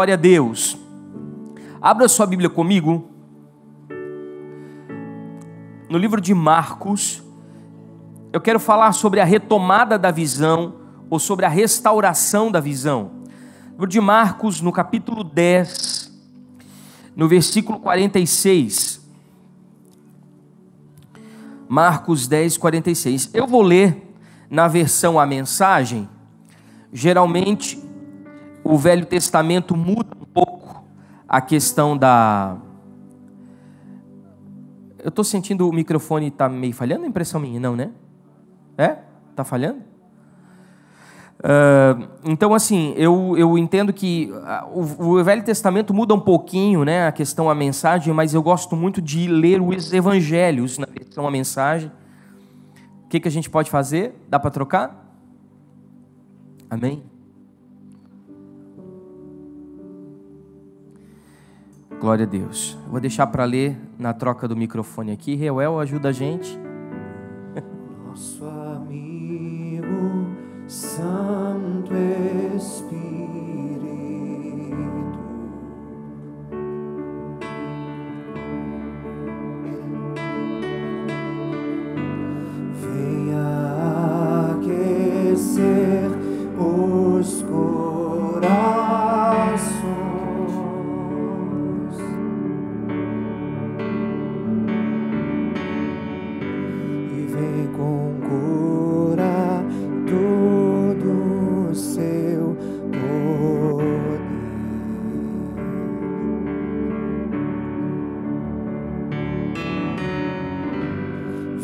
Glória a Deus. Abra sua Bíblia comigo no livro de Marcos. Eu quero falar sobre a retomada da visão, ou sobre a restauração da visão. Livro de Marcos, no capítulo 10, no versículo 46. Marcos 10, 46. Eu vou ler na versão A Mensagem. Geralmente o Velho Testamento muda um pouco a questão da... Eu estou sentindo o microfone está meio falhando, a impressão minha, não, né? É? Está falhando? Então, assim, eu entendo que o Velho Testamento muda um pouquinho, né, a questão A Mensagem, mas eu gosto muito de ler os Evangelhos na versão A Mensagem. O que a gente pode fazer? Dá para trocar? Amém? Glória a Deus. Vou deixar para ler na troca do microfone aqui. Reuel, ajuda a gente. Nosso amigo Santo Espírito, venha aquecer os corações e vem com cura todo o seu poder.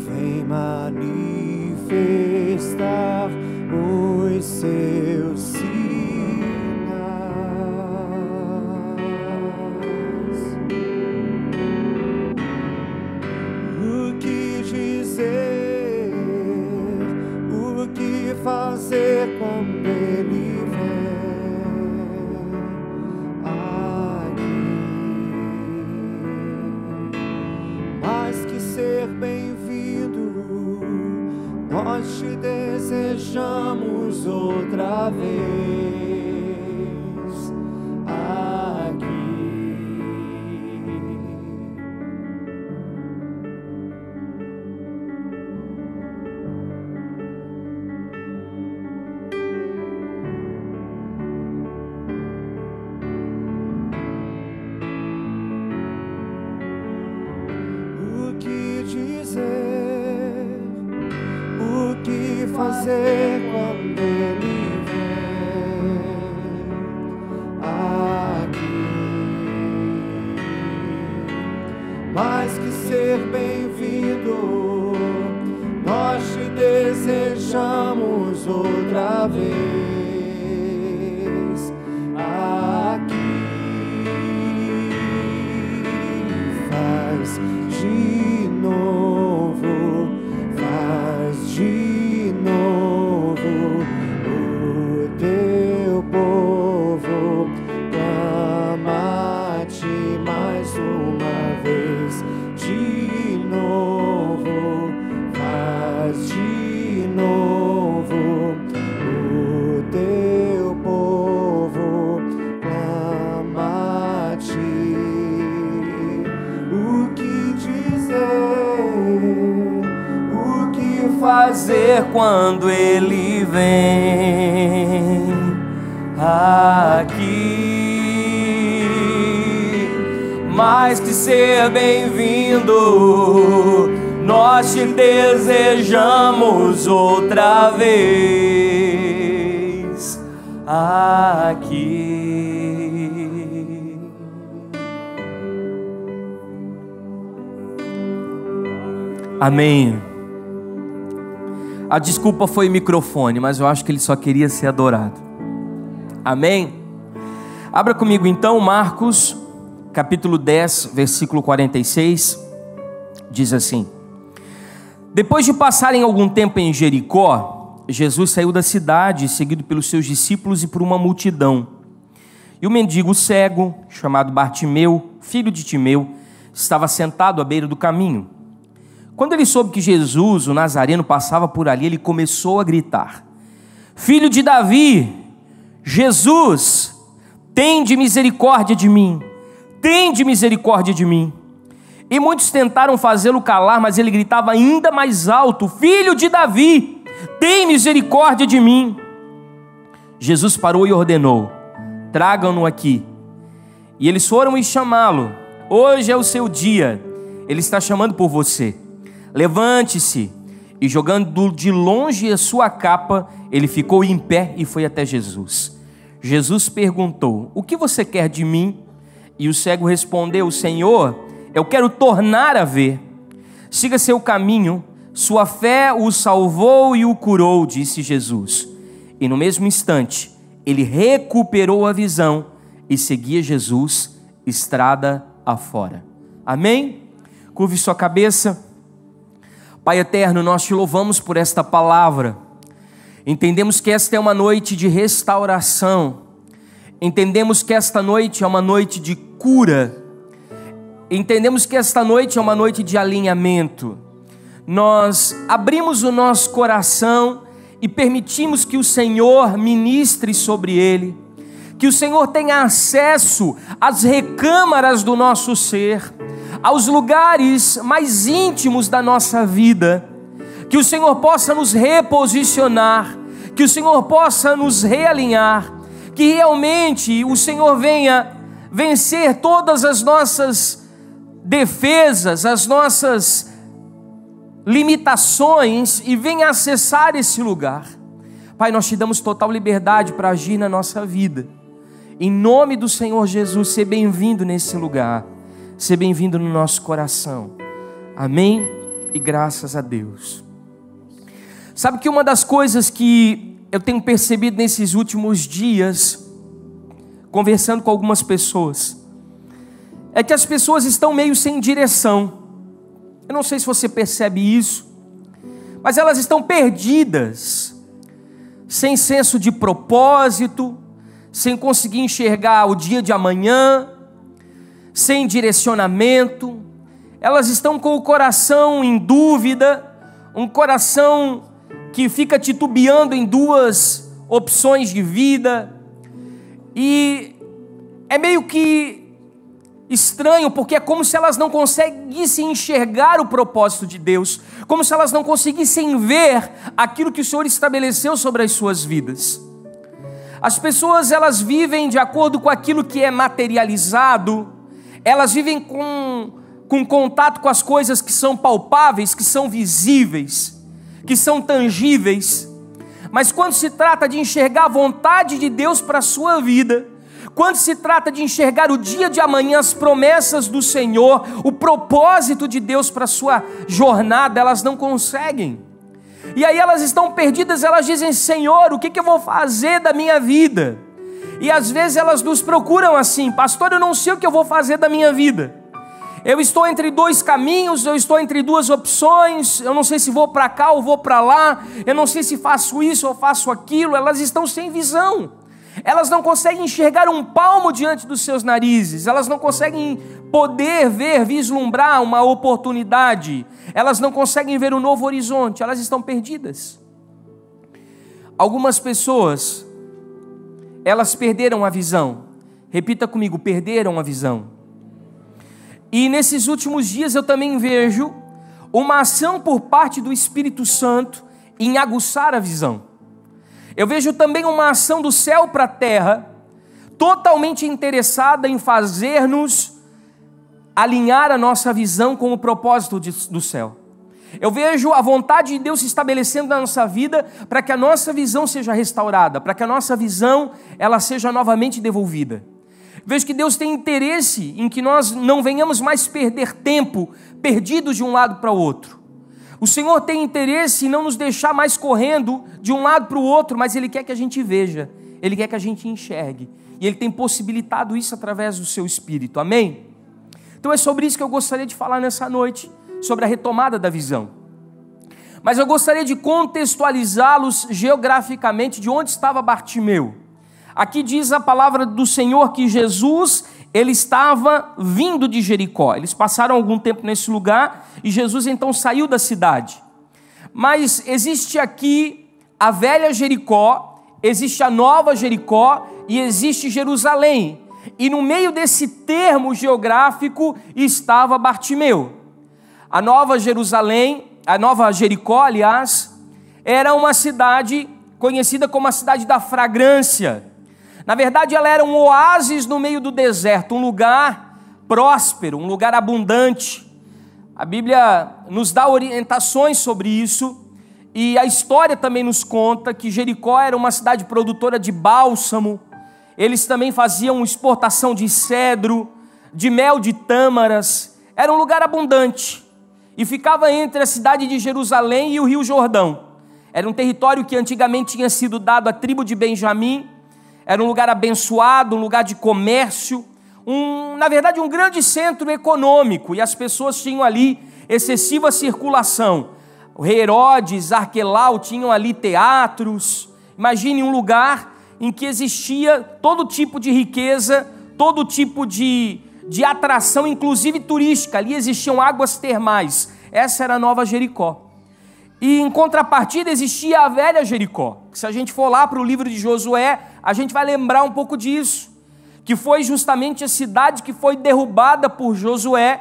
Vem manifestar os seus sinais. O que dizer, o que fazer quando ele vem aqui? Mais que ser bem-vindo, nós te desejamos outra vez aqui. O que dizer, o que fazer quando ele vem aqui? Mais que ser bem-vindo, nós te desejamos outra vez aqui. Faz de novo, faz de novo, o teu povo clama-te mais uma vez. De novo, faz de novo, o teu povo clama-te. O que dizer, o que Fazer quando ele vem aqui. Mais que ser bem-vindo, nós te desejamos outra vez aqui. Amém. A desculpa foi o microfone, mas eu acho que ele só queria ser adorado. Amém? Abra comigo então Marcos, capítulo 10, versículo 46. Diz assim: Depois de passarem algum tempo em Jericó, Jesus saiu da cidade, seguido pelos seus discípulos e por uma multidão. E o mendigo cego, chamado Bartimeu, filho de Timeu, estava sentado à beira do caminho. Quando ele soube que Jesus, o Nazareno, passava por ali, ele começou a gritar: Filho de Davi, Jesus, tende misericórdia de mim, tende misericórdia de mim. E muitos tentaram fazê-lo calar, mas ele gritava ainda mais alto: Filho de Davi, tem misericórdia de mim. Jesus parou e ordenou: tragam-no aqui. E eles foram e chamá-lo. Hoje é o seu dia, ele está chamando por você. Levante-se. E jogando de longe a sua capa, ele ficou em pé e foi até Jesus. Jesus perguntou: o que você quer de mim? E o cego respondeu: Senhor, eu quero tornar a ver. Siga seu caminho, sua fé o salvou e o curou, disse Jesus. E no mesmo instante, ele recuperou a visão e seguia Jesus estrada afora. Amém? Curve sua cabeça. Pai eterno, nós te louvamos por esta palavra. Entendemos que esta é uma noite de restauração. Entendemos que esta noite é uma noite de cura. Entendemos que esta noite é uma noite de alinhamento. Nós abrimos o nosso coração e permitimos que o Senhor ministre sobre ele, que o Senhor tenha acesso às recâmaras do nosso ser, aos lugares mais íntimos da nossa vida, que o Senhor possa nos reposicionar, que o Senhor possa nos realinhar, que realmente o Senhor venha vencer todas as nossas defesas, as nossas limitações e venha acessar esse lugar. Pai, nós te damos total liberdade para agir na nossa vida. Em nome do Senhor Jesus, seja bem-vindo nesse lugar, seja bem-vindo no nosso coração. Amém? E graças a Deus. Sabe que uma das coisas que eu tenho percebido nesses últimos dias, conversando com algumas pessoas, é que as pessoas estão meio sem direção. Eu não sei se você percebe isso, mas elas estão perdidas, sem senso de propósito, sem conseguir enxergar o dia de amanhã, sem direcionamento. Elas estão com o coração em dúvida, um coração que fica titubeando em duas opções de vida, e é meio que estranho, porque é como se elas não conseguissem enxergar o propósito de Deus, como se elas não conseguissem ver aquilo que o Senhor estabeleceu sobre as suas vidas. As pessoas, elas vivem de acordo com aquilo que é materializado, elas vivem com contato com as coisas que são palpáveis, que são visíveis, que são tangíveis, mas quando se trata de enxergar a vontade de Deus para a sua vida, quando se trata de enxergar o dia de amanhã, as promessas do Senhor, o propósito de Deus para a sua jornada, elas não conseguem. E aí elas estão perdidas, elas dizem: Senhor, o que eu vou fazer da minha vida? E às vezes elas nos procuram assim: pastor, eu não sei o que eu vou fazer da minha vida. Eu estou entre dois caminhos, eu estou entre duas opções, eu não sei se vou para cá ou vou para lá, eu não sei se faço isso ou faço aquilo. Elas estão sem visão. Elas não conseguem enxergar um palmo diante dos seus narizes, elas não conseguem poder ver, vislumbrar uma oportunidade, elas não conseguem ver um novo horizonte, elas estão perdidas. Algumas pessoas, elas perderam a visão. Repita comigo: perderam a visão. E nesses últimos dias eu também vejo uma ação por parte do Espírito Santo em aguçar a visão. Eu vejo também uma ação do céu para a terra, totalmente interessada em fazer-nos alinhar a nossa visão com o propósito do céu. Eu vejo a vontade de Deus se estabelecendo na nossa vida para que a nossa visão seja restaurada, para que a nossa visão ela seja novamente devolvida. Vejo que Deus tem interesse em que nós não venhamos mais perder tempo, perdidos de um lado para o outro. O Senhor tem interesse em não nos deixar mais correndo de um lado para o outro, mas Ele quer que a gente veja, Ele quer que a gente enxergue, e Ele tem possibilitado isso através do seu Espírito, amém? Então é sobre isso que eu gostaria de falar nessa noite, sobre a retomada da visão. Mas eu gostaria de contextualizá-los geograficamente de onde estava Bartimeu. Aqui diz a palavra do Senhor que Jesus, ele estava vindo de Jericó. Eles passaram algum tempo nesse lugar e Jesus então saiu da cidade. Mas existe aqui a velha Jericó existe a Nova Jericó e existe Jerusalém. E no meio desse termo geográfico estava Bartimeu. A Nova Jerusalém, a Nova Jericó, aliás, era uma cidade conhecida como a cidade da fragrância. Na verdade, ela era um oásis no meio do deserto, um lugar próspero, um lugar abundante. A Bíblia nos dá orientações sobre isso, e a história também nos conta que Jericó era uma cidade produtora de bálsamo. Eles também faziam exportação de cedro, de mel de tâmaras. Era um lugar abundante e ficava entre a cidade de Jerusalém e o Rio Jordão. Era um território que antigamente tinha sido dado à tribo de Benjamim. Era um lugar abençoado, um lugar de comércio, na verdade um grande centro econômico, e as pessoas tinham ali excessiva circulação. O rei Herodes, Arquelau tinham ali teatros. Imagine um lugar em que existia todo tipo de riqueza, todo tipo de atração, inclusive turística. Ali existiam águas termais. Essa era a Nova Jericó. E em contrapartida existia a Velha Jericó. Se a gente for lá para o livro de Josué, a gente vai lembrar um pouco disso, que foi justamente a cidade que foi derrubada por Josué,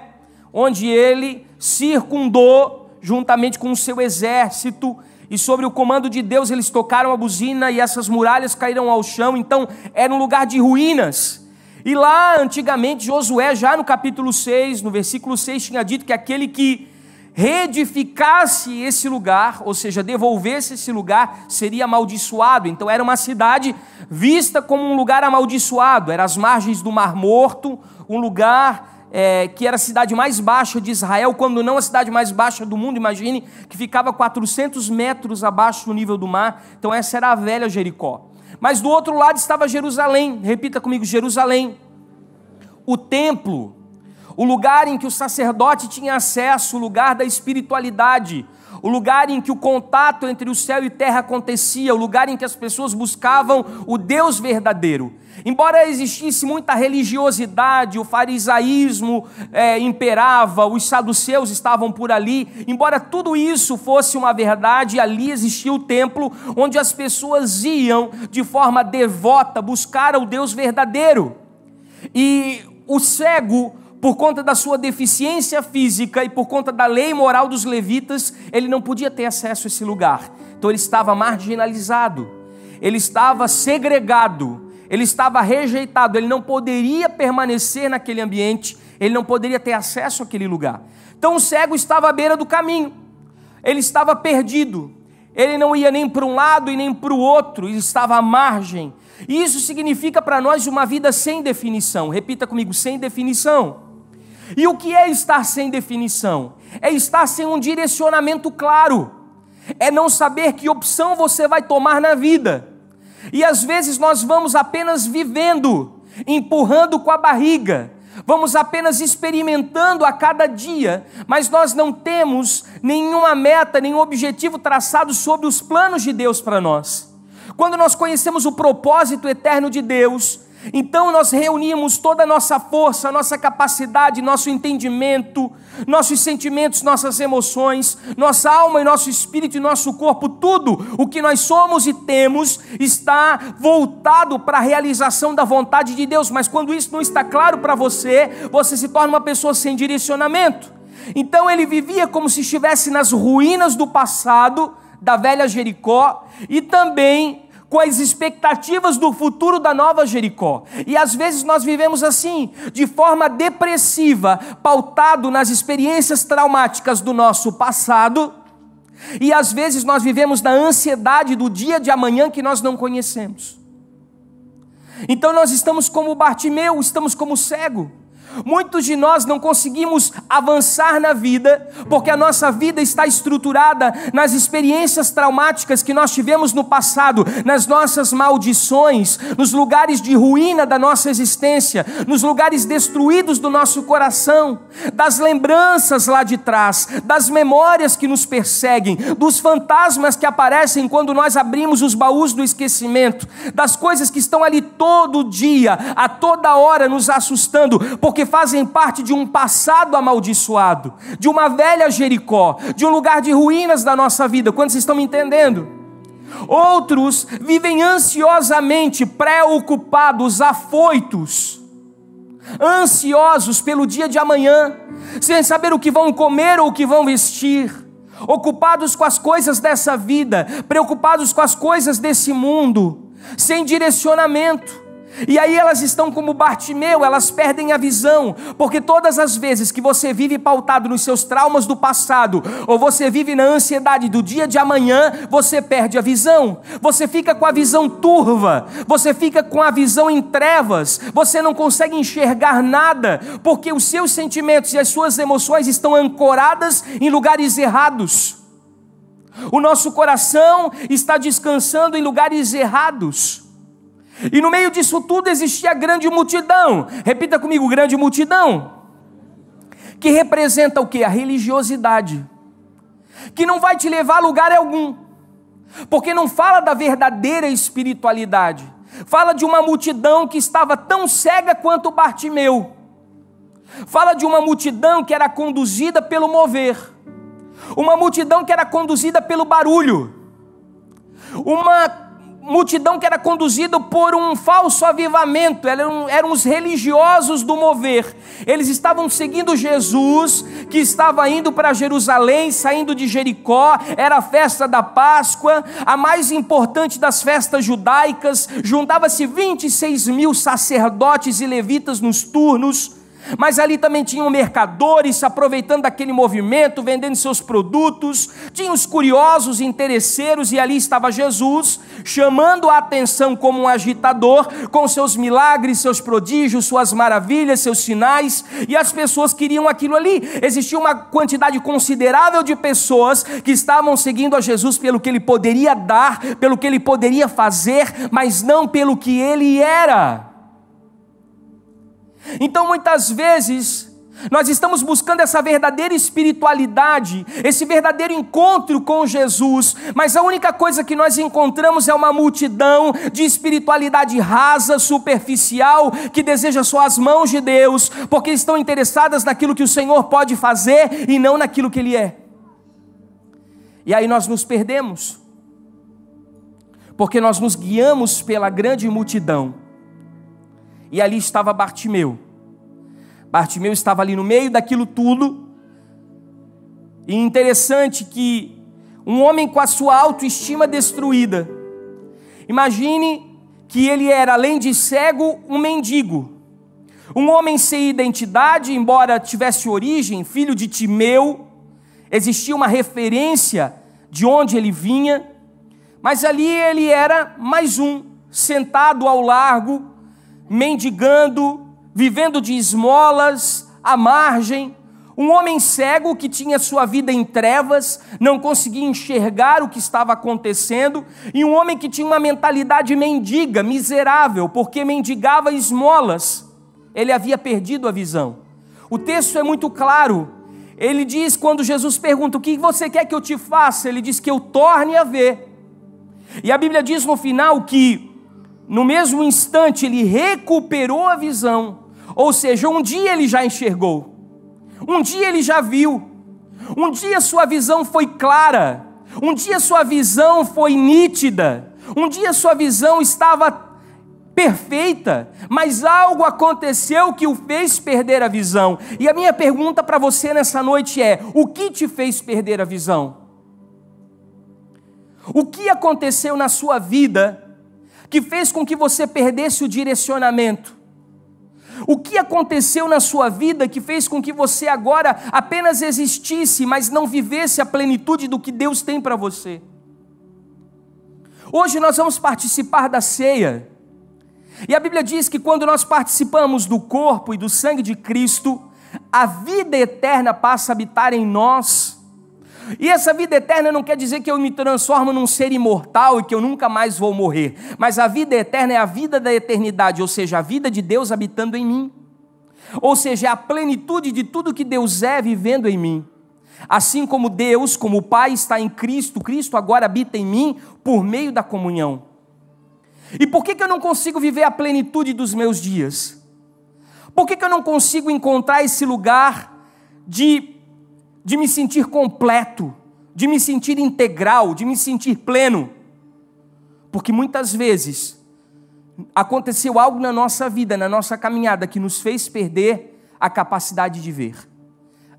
onde ele circundou juntamente com o seu exército, e sobre o comando de Deus eles tocaram a buzina e essas muralhas caíram ao chão. Então era um lugar de ruínas. E lá antigamente Josué, já no capítulo 6, no versículo 6, tinha dito que aquele que reedificasse esse lugar, ou seja, devolvesse esse lugar, seria amaldiçoado. Então era uma cidade vista como um lugar amaldiçoado. Era às margens do Mar Morto, um lugar que era a cidade mais baixa de Israel, quando não a cidade mais baixa do mundo. Imagine que ficava 400 metros abaixo do nível do mar. Então essa era a Velha Jericó. Mas do outro lado estava Jerusalém. Repita comigo: Jerusalém. O templo, o lugar em que o sacerdote tinha acesso, o lugar da espiritualidade, o lugar em que o contato entre o céu e terra acontecia, o lugar em que as pessoas buscavam o Deus verdadeiro. Embora existisse muita religiosidade, o farisaísmo imperava, os saduceus estavam por ali, embora tudo isso fosse uma verdade, ali existia o templo onde as pessoas iam de forma devota buscar o Deus verdadeiro. E o cego, por conta da sua deficiência física e por conta da lei moral dos levitas, ele não podia ter acesso a esse lugar. Então ele estava marginalizado, ele estava segregado, ele estava rejeitado, ele não poderia permanecer naquele ambiente, ele não poderia ter acesso àquele lugar. Então o cego estava à beira do caminho, ele estava perdido, ele não ia nem para um lado e nem para o outro, ele estava à margem. E isso significa para nós uma vida sem definição. Repita comigo: sem definição. E o que é estar sem definição? É estar sem um direcionamento claro, é não saber que opção você vai tomar na vida. E às vezes nós vamos apenas vivendo, empurrando com a barriga, vamos apenas experimentando a cada dia, mas nós não temos nenhuma meta, nenhum objetivo traçado sobre os planos de Deus para nós. Quando nós conhecemos o propósito eterno de Deus, então nós reunimos toda a nossa força, nossa capacidade, nosso entendimento, nossos sentimentos, nossas emoções, nossa alma e nosso espírito e nosso corpo, tudo o que nós somos e temos está voltado para a realização da vontade de Deus. Mas quando isso não está claro para você, você se torna uma pessoa sem direcionamento. Então ele vivia como se estivesse nas ruínas do passado, da Velha Jericó, e também com as expectativas do futuro da Nova Jericó. E às vezes nós vivemos assim, de forma depressiva, pautado nas experiências traumáticas do nosso passado, e às vezes nós vivemos na ansiedade do dia de amanhã que nós não conhecemos. Então nós estamos como Bartimeu, estamos como cego. Muitos de nós não conseguimos avançar na vida, porque a nossa vida está estruturada nas experiências traumáticas que nós tivemos no passado, nas nossas maldições, nos lugares de ruína da nossa existência, nos lugares destruídos do nosso coração, das lembranças lá de trás, das memórias que nos perseguem, dos fantasmas que aparecem quando nós abrimos os baús do esquecimento, das coisas que estão ali todo dia, a toda hora nos assustando, porque fazem parte de um passado amaldiçoado, de uma velha Jericó, de um lugar de ruínas da nossa vida. Quantos estão me entendendo? Outros vivem ansiosamente, preocupados, afoitos, ansiosos pelo dia de amanhã, sem saber o que vão comer ou o que vão vestir, ocupados com as coisas dessa vida, preocupados com as coisas desse mundo, sem direcionamento. E aí elas estão como Bartimeu, elas perdem a visão, porque todas as vezes que você vive pautado nos seus traumas do passado, ou você vive na ansiedade do dia de amanhã, você perde a visão, você fica com a visão turva, você fica com a visão em trevas, você não consegue enxergar nada, porque os seus sentimentos e as suas emoções estão ancoradas em lugares errados. O nosso coração está descansando em lugares errados. E no meio disso tudo existia a grande multidão. Repita comigo, grande multidão. Que representa o quê? A religiosidade. Que não vai te levar a lugar algum. Porque não fala da verdadeira espiritualidade. Fala de uma multidão que estava tão cega quanto Bartimeu. Fala de uma multidão que era conduzida pelo mover. Uma multidão que era conduzida pelo barulho. Uma multidão que era conduzida por um falso avivamento, eram os religiosos do mover. Eles estavam seguindo Jesus, que estava indo para Jerusalém, saindo de Jericó. Era a festa da Páscoa, a mais importante das festas judaicas. Juntava-se 26 mil sacerdotes e levitas nos turnos. Mas ali também tinham mercadores se aproveitando daquele movimento, vendendo seus produtos. Tinha os curiosos, interesseiros, e ali estava Jesus, chamando a atenção como um agitador, com seus milagres, seus prodígios, suas maravilhas, seus sinais, e as pessoas queriam aquilo ali. Existia uma quantidade considerável de pessoas que estavam seguindo a Jesus pelo que ele poderia dar, pelo que ele poderia fazer, mas não pelo que ele era. Então muitas vezes nós estamos buscando essa verdadeira espiritualidade, esse verdadeiro encontro com Jesus, mas a única coisa que nós encontramos é uma multidão de espiritualidade rasa, superficial, que deseja só as mãos de Deus, porque estão interessadas naquilo que o Senhor pode fazer e não naquilo que Ele é. E aí nós nos perdemos, porque nós nos guiamos pela grande multidão. E ali estava Bartimeu. Bartimeu estava ali no meio daquilo tudo. E interessante que um homem com a sua autoestima destruída. Imagine que ele era, além de cego, um mendigo. Um homem sem identidade, embora tivesse origem, filho de Timeu. Existia uma referência de onde ele vinha. Mas ali ele era mais um, sentado ao largo, mendigando, vivendo de esmolas, à margem, um homem cego que tinha sua vida em trevas, não conseguia enxergar o que estava acontecendo, e um homem que tinha uma mentalidade mendiga, miserável, porque mendigava esmolas. Ele havia perdido a visão. O texto é muito claro. Ele diz, quando Jesus pergunta, o que você quer que eu te faça? Ele diz que eu torne a ver. E a Bíblia diz no final que no mesmo instante ele recuperou a visão, ou seja, um dia ele já enxergou, um dia ele já viu, um dia sua visão foi clara, um dia sua visão foi nítida, um dia sua visão estava perfeita, mas algo aconteceu que o fez perder a visão. E a minha pergunta para você nessa noite é: o que te fez perder a visão? O que aconteceu na sua vida que fez com que você perdesse o direcionamento? O que aconteceu na sua vida que fez com que você agora apenas existisse, mas não vivesse a plenitude do que Deus tem para você? Hoje nós vamos participar da ceia, e a Bíblia diz que quando nós participamos do corpo e do sangue de Cristo, a vida eterna passa a habitar em nós. E essa vida eterna não quer dizer que eu me transformo num ser imortal e que eu nunca mais vou morrer. Mas a vida eterna é a vida da eternidade, ou seja, a vida de Deus habitando em mim. Ou seja, a plenitude de tudo que Deus é vivendo em mim. Assim como Deus, como o Pai está em Cristo, Cristo agora habita em mim por meio da comunhão. E por que eu não consigo viver a plenitude dos meus dias? Por que eu não consigo encontrar esse lugar de me sentir completo, de me sentir integral, de me sentir pleno? Porque muitas vezes aconteceu algo na nossa vida, na nossa caminhada, que nos fez perder a capacidade de ver,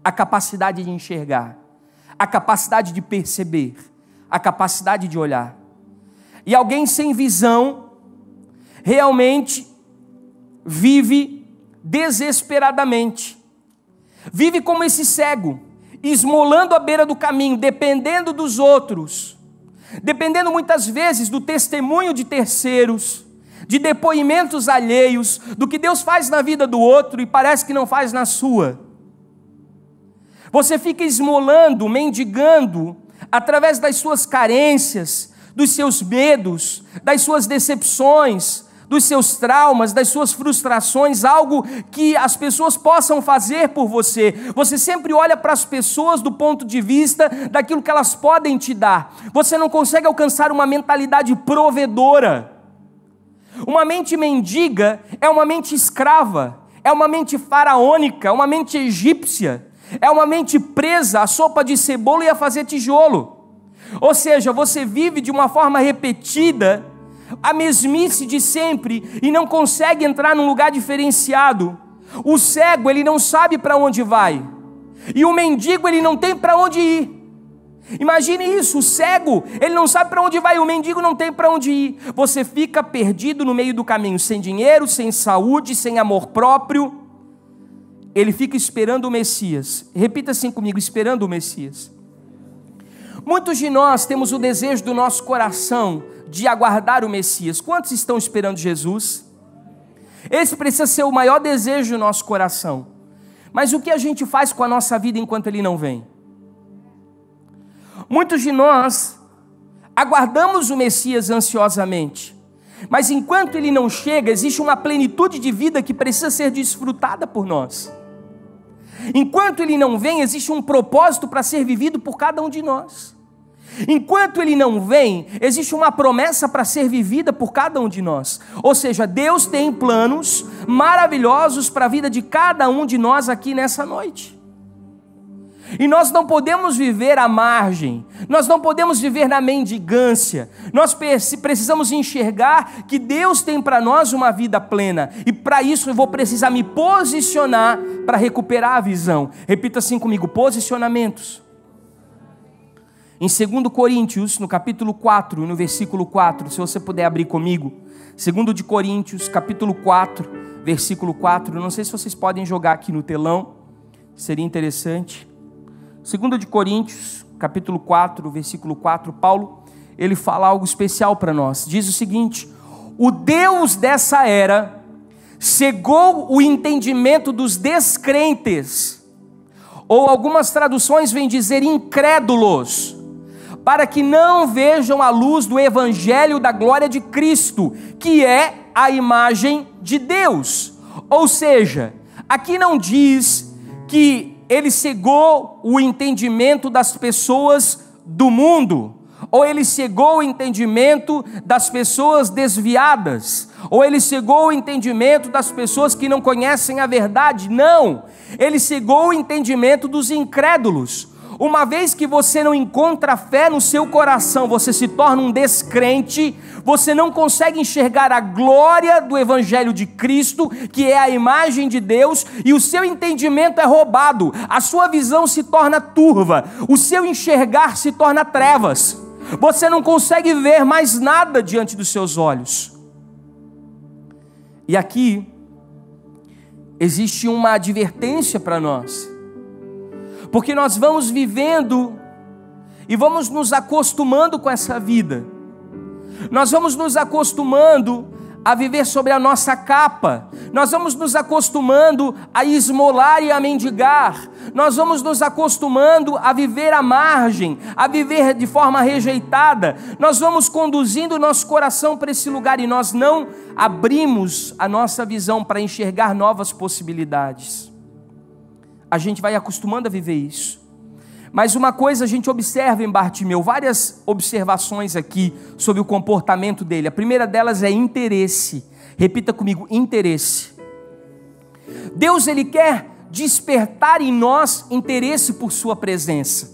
a capacidade de enxergar, a capacidade de perceber, a capacidade de olhar. E alguém sem visão realmente vive desesperadamente, vive como esse cego, esmolando à beira do caminho, dependendo dos outros, dependendo muitas vezes do testemunho de terceiros, de depoimentos alheios, do que Deus faz na vida do outro e parece que não faz na sua. Você fica esmolando, mendigando, através das suas carências, dos seus medos, das suas decepções, dos seus traumas, das suas frustrações, algo que as pessoas possam fazer por você. Você sempre olha para as pessoas do ponto de vista daquilo que elas podem te dar. Você não consegue alcançar uma mentalidade provedora. Uma mente mendiga é uma mente escrava, é uma mente faraônica, é uma mente egípcia, é uma mente presa à sopa de cebola e a fazer tijolo. Ou seja, você vive de uma forma repetida a mesmice de sempre e não consegue entrar num lugar diferenciado. O cego, ele não sabe para onde vai, e o mendigo, ele não tem para onde ir. Imagine isso, o cego, ele não sabe para onde vai, o mendigo não tem para onde ir. Você fica perdido no meio do caminho, sem dinheiro, sem saúde, sem amor próprio. Ele fica esperando o Messias. Repita assim comigo: esperando o Messias. Muitos de nós temos o desejo do nosso coração de aguardar o Messias. Quantos estão esperando Jesus? Esse precisa ser o maior desejo do nosso coração. Mas o que a gente faz com a nossa vida enquanto ele não vem? Muitos de nós aguardamos o Messias ansiosamente, mas enquanto ele não chega, existe uma plenitude de vida que precisa ser desfrutada por nós. Enquanto ele não vem, existe um propósito para ser vivido por cada um de nós. Enquanto ele não vem, existe uma promessa para ser vivida por cada um de nós. Ou seja, Deus tem planos maravilhosos para a vida de cada um de nós aqui nessa noite. E nós não podemos viver à margem, nós não podemos viver na mendigância. Nós precisamos enxergar que Deus tem para nós uma vida plena, e para isso eu vou precisar me posicionar para recuperar a visão. Repita assim comigo: posicionamentos. Em 2 Coríntios, no capítulo 4, no versículo 4, se você puder abrir comigo, 2 Coríntios, capítulo 4, versículo 4, não sei se vocês podem jogar aqui no telão, seria interessante. 2 Coríntios, capítulo 4, versículo 4, Paulo, ele fala algo especial para nós. Diz o seguinte: o Deus dessa era cegou o entendimento dos descrentes, ou algumas traduções vêm dizer incrédulos, para que não vejam a luz do evangelho da glória de Cristo, que é a imagem de Deus. Ou seja, aqui não diz que ele cegou o entendimento das pessoas do mundo, ou ele cegou o entendimento das pessoas desviadas, ou ele cegou o entendimento das pessoas que não conhecem a verdade. Não, ele cegou o entendimento dos incrédulos. Uma vez que você não encontra fé no seu coração, você se torna um descrente, você não consegue enxergar a glória do evangelho de Cristo, que é a imagem de Deus, e o seu entendimento é roubado, a sua visão se torna turva, o seu enxergar se torna trevas, você não consegue ver mais nada diante dos seus olhos. E aqui existe uma advertência para nós, porque nós vamos vivendo e vamos nos acostumando com essa vida. Nós vamos nos acostumando a viver sobre a nossa capa. Nós vamos nos acostumando a esmolar e a mendigar. Nós vamos nos acostumando a viver à margem, a viver de forma rejeitada. Nós vamos conduzindo o nosso coração para esse lugar e nós não abrimos a nossa visão para enxergar novas possibilidades. A gente vai acostumando a viver isso. Mas uma coisa a gente observa em Bartimeu, várias observações aqui sobre o comportamento dele. A primeira delas é interesse. Repita comigo: interesse. Deus, ele quer despertar em nós interesse por sua presença.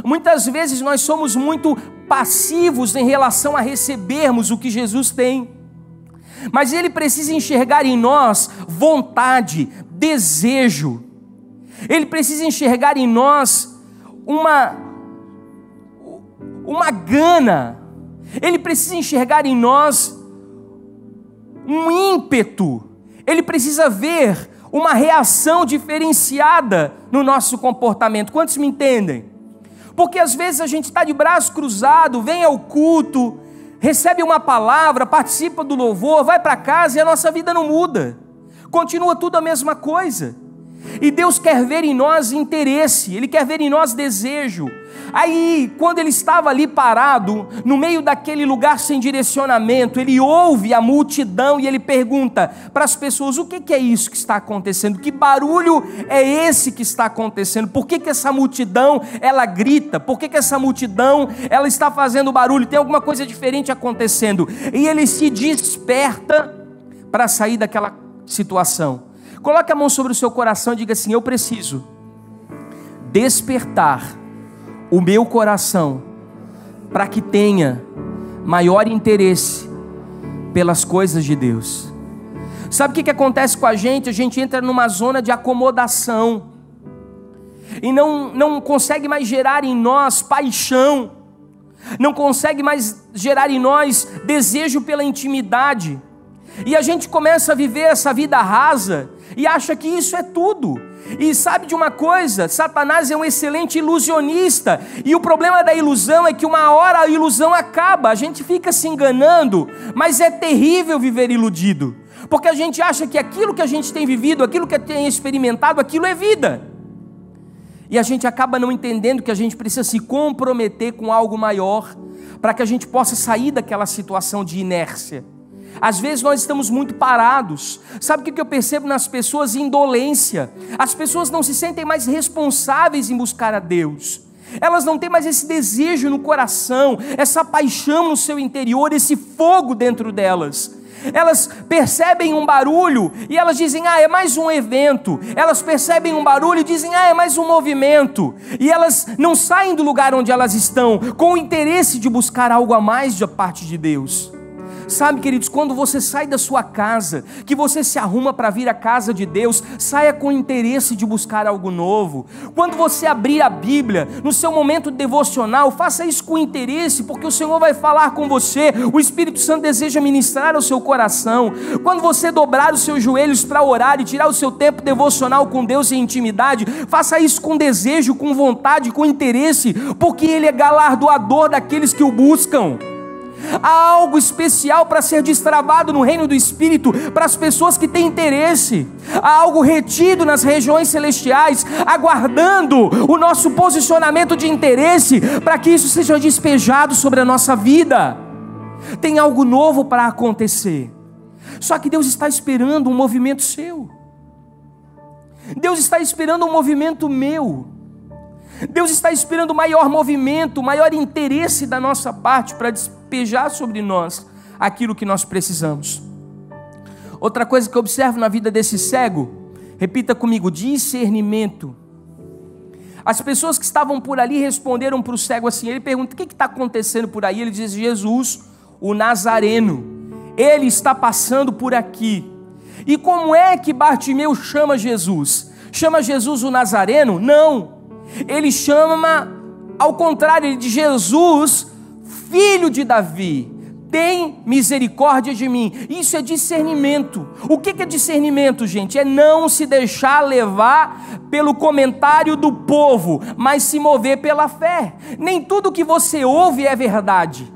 Muitas vezes nós somos muito passivos em relação a recebermos o que Jesus tem. Mas Ele precisa enxergar em nós vontade, desejo. Ele precisa enxergar em nós uma gana. Ele precisa enxergar em nós um ímpeto. Ele precisa ver uma reação diferenciada no nosso comportamento. Quantos me entendem? Porque às vezes a gente está de braço cruzado, vem ao culto, recebe uma palavra, participa do louvor, vai para casa e a nossa vida não muda. Continua tudo a mesma coisa. E Deus quer ver em nós interesse, Ele quer ver em nós desejo. Aí, quando ele estava ali parado, no meio daquele lugar sem direcionamento, ele ouve a multidão e ele pergunta para as pessoas: o que é isso que está acontecendo? Que barulho é esse que está acontecendo? Por que essa multidão, ela grita? Por que essa multidão, ela está fazendo barulho? Tem alguma coisa diferente acontecendo. E ele se desperta para sair daquela situação. Coloque a mão sobre o seu coração e diga assim: eu preciso despertar o meu coração para que tenha maior interesse pelas coisas de Deus. Sabe o que acontece com a gente? A gente entra numa zona de acomodação e não consegue mais gerar em nós paixão, não consegue mais gerar em nós desejo pela intimidade, e a gente começa a viver essa vida rasa e acha que isso é tudo. E sabe de uma coisa? Satanás é um excelente ilusionista, e o problema da ilusão é que uma hora a ilusão acaba, a gente fica se enganando, mas é terrível viver iludido, porque a gente acha que aquilo que a gente tem vivido, aquilo que tem experimentado, aquilo é vida, e a gente acaba não entendendo que a gente precisa se comprometer com algo maior, para que a gente possa sair daquela situação de inércia. Às vezes nós estamos muito parados. Sabe o que eu percebo nas pessoas? Indolência. As pessoas não se sentem mais responsáveis em buscar a Deus. Elas não têm mais esse desejo no coração, essa paixão no seu interior, esse fogo dentro delas. Elas percebem um barulho e elas dizem: é mais um evento. Elas percebem um barulho e dizem: é mais um movimento. E elas não saem do lugar onde elas estão com o interesse de buscar algo a mais da parte de Deus. Sabe, queridos, quando você sai da sua casa, que você se arruma para vir à casa de Deus, saia com interesse de buscar algo novo. Quando você abrir a Bíblia, no seu momento devocional, faça isso com interesse, porque o Senhor vai falar com você, o Espírito Santo deseja ministrar ao seu coração. Quando você dobrar os seus joelhos para orar e tirar o seu tempo devocional com Deus em intimidade, faça isso com desejo, com vontade, com interesse, porque Ele é galardoador daqueles que o buscam. Há algo especial para ser destravado no reino do Espírito para as pessoas que têm interesse. Há algo retido nas regiões celestiais, aguardando o nosso posicionamento de interesse para que isso seja despejado sobre a nossa vida. Tem algo novo para acontecer. Só que Deus está esperando um movimento seu. Deus está esperando um movimento meu. Deus está esperando maior movimento, maior interesse da nossa parte para despejar sobre nós aquilo que nós precisamos. Outra coisa que eu observo na vida desse cego, repita comigo: discernimento. As pessoas que estavam por ali responderam para o cego assim, ele pergunta: o que está acontecendo por aí? Ele diz: Jesus, o Nazareno, ele está passando por aqui. E como é que Bartimeu chama Jesus? Chama Jesus o Nazareno? Não. Ele chama, ao contrário, ele diz: Jesus, filho de Davi, tem misericórdia de mim. Isso é discernimento. O que é discernimento, gente? É não se deixar levar pelo comentário do povo, mas se mover pela fé. Nem tudo que você ouve é verdade.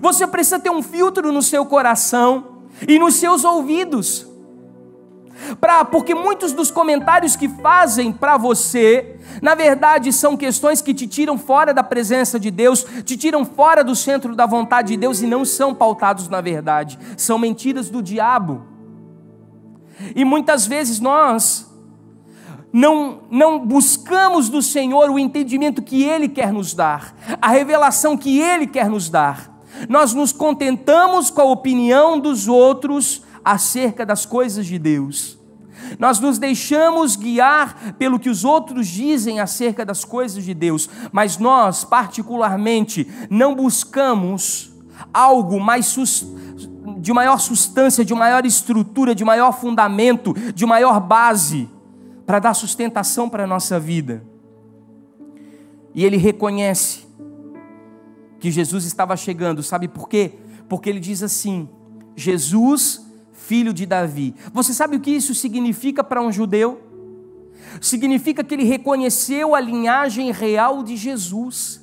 Você precisa ter um filtro no seu coração e nos seus ouvidos. Porque muitos dos comentários que fazem para você, na verdade são questões que te tiram fora da presença de Deus, te tiram fora do centro da vontade de Deus e não são pautados na verdade, são mentiras do diabo. E muitas vezes nós não buscamos do Senhor o entendimento que Ele quer nos dar, a revelação que Ele quer nos dar. Nós nos contentamos com a opinião dos outros acerca das coisas de Deus. nós nos deixamos guiar pelo que os outros dizem acerca das coisas de Deus, mas nós, particularmente, não buscamos algo de maior substância, de maior estrutura, de maior fundamento, de maior base, para dar sustentação para a nossa vida. E ele reconhece que Jesus estava chegando, sabe por quê? Porque ele diz assim: Jesus, filho de Davi. Você sabe o que isso significa para um judeu? Significa que ele reconheceu a linhagem real de Jesus.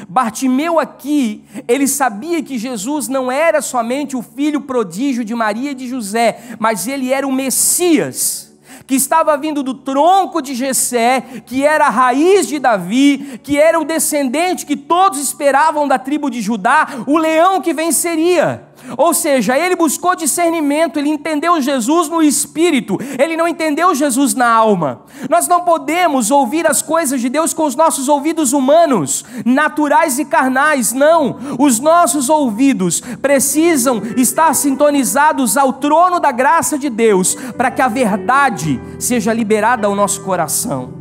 Bartimeu aqui, ele sabia que Jesus não era somente o filho prodígio de Maria e de José, mas ele era o Messias, que estava vindo do tronco de Jessé, que era a raiz de Davi, que era o descendente que todos esperavam da tribo de Judá, o leão que venceria. Ou seja, ele buscou discernimento, ele entendeu Jesus no espírito, ele não entendeu Jesus na alma. Nós não podemos ouvir as coisas de Deus com os nossos ouvidos humanos, naturais e carnais, não. Os nossos ouvidos precisam estar sintonizados ao trono da graça de Deus, para que a verdade seja liberada ao nosso coração.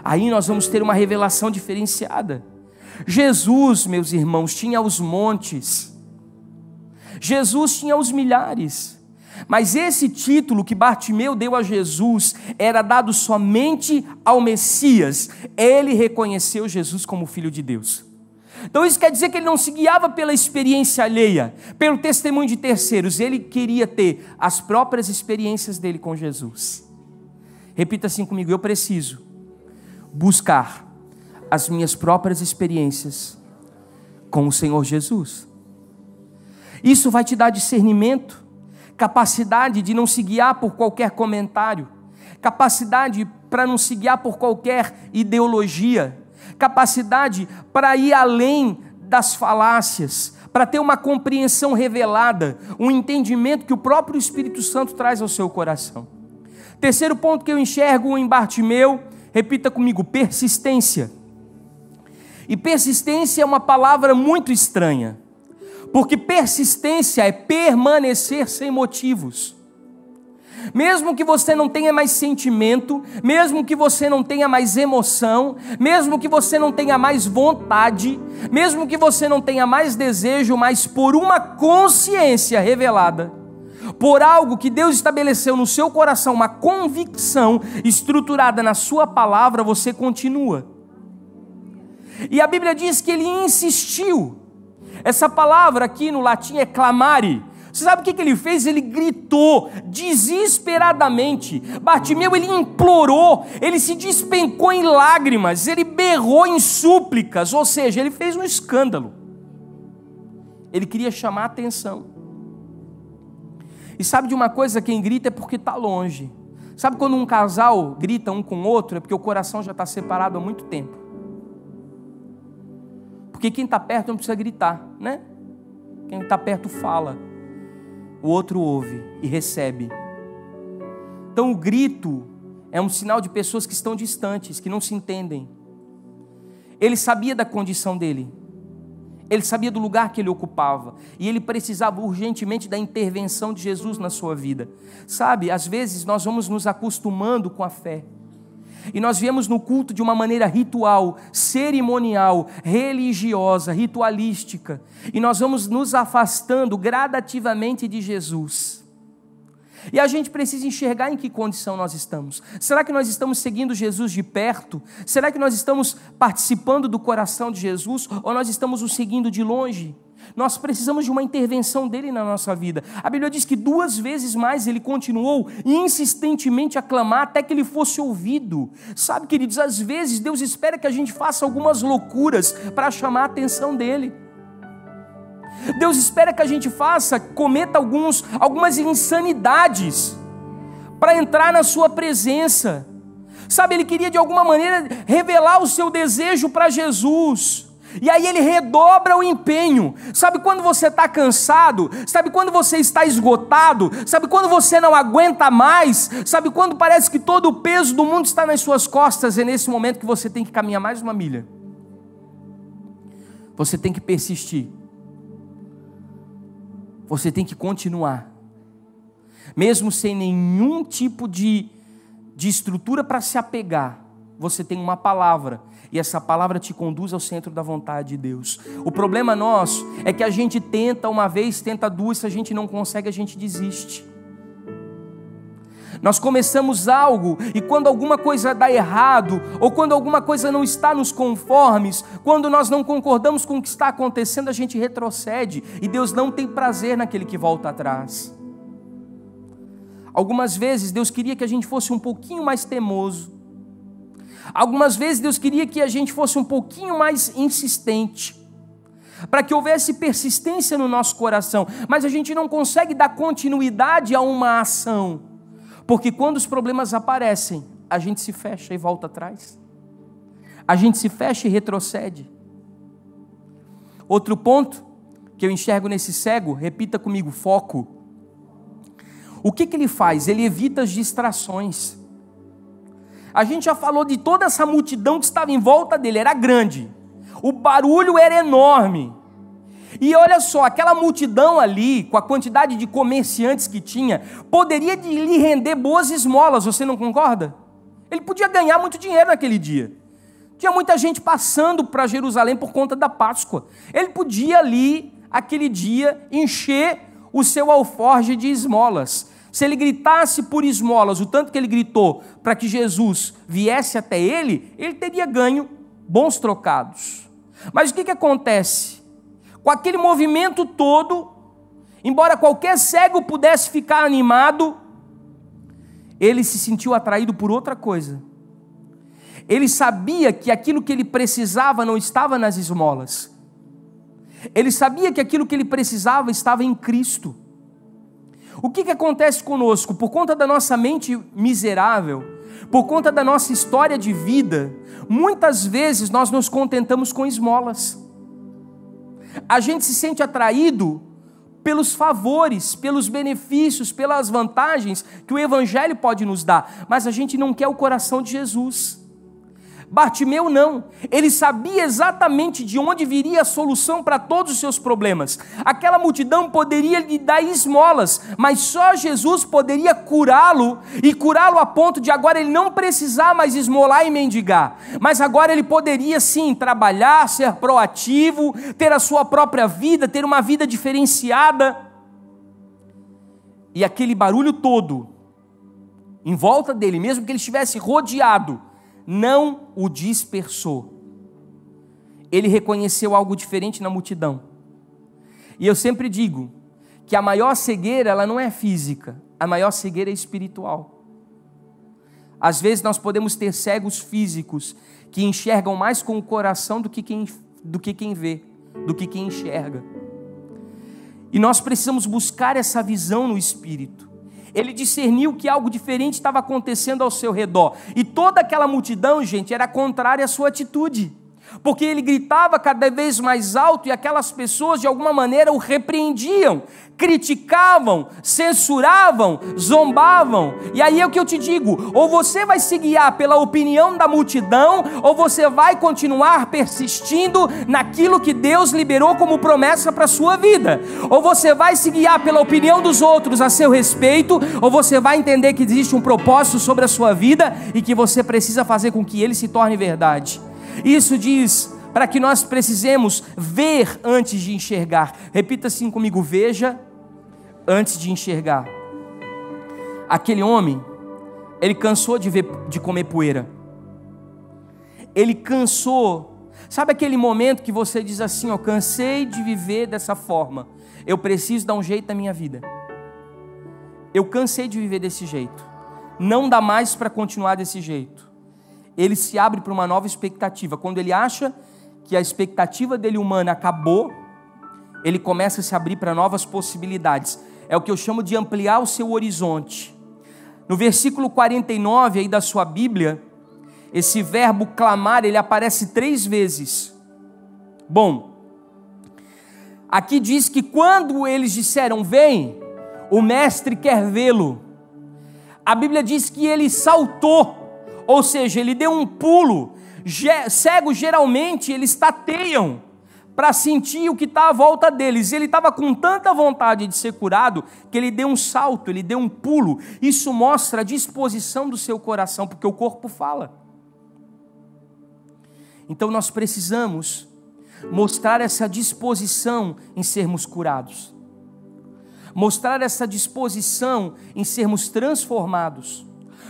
Aí nós vamos ter uma revelação diferenciada. Jesus, meus irmãos, tinha os montes, Jesus tinha os milhares, mas esse título que Bartimeu deu a Jesus era dado somente ao Messias. Ele reconheceu Jesus como Filho de Deus. Então isso quer dizer que ele não se guiava pela experiência alheia, pelo testemunho de terceiros, ele queria ter as próprias experiências dele com Jesus. Repita assim comigo: eu preciso buscar as minhas próprias experiências com o Senhor Jesus. Isso vai te dar discernimento, capacidade de não se guiar por qualquer comentário, capacidade para não se guiar por qualquer ideologia, capacidade para ir além das falácias, para ter uma compreensão revelada, um entendimento que o próprio Espírito Santo traz ao seu coração. Terceiro ponto que eu enxergo em Bartimeu, repita comigo: persistência. E persistência é uma palavra muito estranha, porque persistência é permanecer sem motivos. Mesmo que você não tenha mais sentimento, mesmo que você não tenha mais emoção, mesmo que você não tenha mais vontade, mesmo que você não tenha mais desejo, mas por uma consciência revelada, por algo que Deus estabeleceu no seu coração, uma convicção estruturada na sua palavra, você continua. E a Bíblia diz que ele insistiu. Essa palavra aqui no latim é clamare. Você sabe o que ele fez? Ele gritou desesperadamente. Bartimeu, ele implorou, ele se despencou em lágrimas, ele berrou em súplicas, ou seja, ele fez um escândalo. Ele queria chamar a atenção. E sabe de uma coisa? Quem grita é porque está longe. Sabe quando um casal grita um com o outro? É porque o coração já está separado há muito tempo. Porque quem está perto não precisa gritar, né? Quem está perto fala, o outro ouve e recebe. Então o grito é um sinal de pessoas que estão distantes, que não se entendem. Ele sabia da condição dele, ele sabia do lugar que ele ocupava, e ele precisava urgentemente da intervenção de Jesus na sua vida. Sabe, às vezes nós vamos nos acostumando com a fé, e nós viemos no culto de uma maneira ritual, cerimonial, religiosa, ritualística. E nós vamos nos afastando gradativamente de Jesus. E a gente precisa enxergar em que condição nós estamos. Será que nós estamos seguindo Jesus de perto? Será que nós estamos participando do coração de Jesus? Ou nós estamos o seguindo de longe? Nós precisamos de uma intervenção dele na nossa vida. A Bíblia diz que 2 vezes mais ele continuou insistentemente a clamar até que ele fosse ouvido. Sabe, queridos, às vezes Deus espera que a gente faça algumas loucuras para chamar a atenção dele. Deus espera que a gente cometa algumas insanidades para entrar na sua presença. Sabe, ele queria de alguma maneira revelar o seu desejo para Jesus. E aí ele redobra o empenho. Sabe quando você está cansado? Sabe quando você está esgotado? Sabe quando você não aguenta mais? Sabe quando parece que todo o peso do mundo está nas suas costas? É nesse momento que você tem que caminhar mais uma milha. Você tem que persistir. Você tem que continuar. mesmo sem nenhum tipo de estrutura para se apegar, você tem uma palavra, e essa palavra te conduz ao centro da vontade de Deus. O problema nosso é que a gente tenta uma vez, tenta duas, se a gente não consegue, a gente desiste. Nós começamos algo, e quando alguma coisa dá errado, ou quando alguma coisa não está nos conformes, quando nós não concordamos com o que está acontecendo, a gente retrocede, e Deus não tem prazer naquele que volta atrás. Algumas vezes Deus queria que a gente fosse um pouquinho mais teimoso. Algumas vezes Deus queria que a gente fosse um pouquinho mais insistente, para que houvesse persistência no nosso coração, mas a gente não consegue dar continuidade a uma ação, porque quando os problemas aparecem, a gente se fecha e volta atrás, a gente se fecha e retrocede. Outro ponto que eu enxergo nesse cego, repita comigo, foco. O que ele faz? Ele evita as distrações. A gente já falou de toda essa multidão que estava em volta dele, era grande, o barulho era enorme, e olha só, aquela multidão ali, com a quantidade de comerciantes que tinha, poderia lhe render boas esmolas, você não concorda? Ele podia ganhar muito dinheiro naquele dia, tinha muita gente passando para Jerusalém por conta da Páscoa, ele podia ali, aquele dia, encher o seu alforje de esmolas. Se ele gritasse por esmolas, o tanto que ele gritou para que Jesus viesse até ele, ele teria ganho bons trocados. Mas o que acontece? Com aquele movimento todo, embora qualquer cego pudesse ficar animado, ele se sentiu atraído por outra coisa. Ele sabia que aquilo que ele precisava não estava nas esmolas. Ele sabia que aquilo que ele precisava estava em Cristo. O que acontece conosco? Por conta da nossa mente miserável, por conta da nossa história de vida, muitas vezes nós nos contentamos com esmolas. A gente se sente atraído pelos favores, pelos benefícios, pelas vantagens que o Evangelho pode nos dar, mas a gente não quer o coração de Jesus. Bartimeu não, ele sabia exatamente de onde viria a solução para todos os seus problemas. Aquela multidão poderia lhe dar esmolas, mas só Jesus poderia curá-lo, e curá-lo a ponto de agora ele não precisar mais esmolar e mendigar, mas agora ele poderia sim trabalhar, ser proativo, ter a sua própria vida, ter uma vida diferenciada. E aquele barulho todo em volta dele, mesmo que ele estivesse rodeado, não o dispersou. Ele reconheceu algo diferente na multidão. E eu sempre digo que a maior cegueira, ela não é física, a maior cegueira é espiritual. Às vezes nós podemos ter cegos físicos que enxergam mais com o coração do que quem vê, do que quem enxerga. E nós precisamos buscar essa visão no espírito. Ele discerniu que algo diferente estava acontecendo ao seu redor. E toda aquela multidão, gente, era contrária à sua atitude. Porque ele gritava cada vez mais alto e aquelas pessoas de alguma maneira o repreendiam, criticavam, censuravam, zombavam. E aí é o que eu te digo, ou você vai se guiar pela opinião da multidão, ou você vai continuar persistindo naquilo que Deus liberou como promessa para a sua vida. Ou você vai se guiar pela opinião dos outros a seu respeito, ou você vai entender que existe um propósito sobre a sua vida e que você precisa fazer com que ele se torne verdade. Isso diz para que nós precisemos ver antes de enxergar. Repita assim comigo: veja antes de enxergar. Aquele homem, ele cansou de comer poeira. Ele cansou. Sabe aquele momento que você diz assim: ó, cansei de viver dessa forma. Eu preciso dar um jeito na minha vida. Eu cansei de viver desse jeito. Não dá mais para continuar desse jeito. Ele se abre para uma nova expectativa. Quando ele acha que a expectativa dele humana acabou, ele começa a se abrir para novas possibilidades. É o que eu chamo de ampliar o seu horizonte. No versículo 49 aí da sua Bíblia, esse verbo clamar, ele aparece 3 vezes. Bom, aqui diz que quando eles disseram vem, o mestre quer vê-lo. A Bíblia diz que ele saltou. Ou seja, ele deu um pulo. Cegos geralmente eles tateiam para sentir o que está à volta deles. Ele estava com tanta vontade de ser curado que ele deu um salto, ele deu um pulo. Isso mostra a disposição do seu coração, porque o corpo fala. Então nós precisamos mostrar essa disposição em sermos curados, mostrar essa disposição em sermos transformados,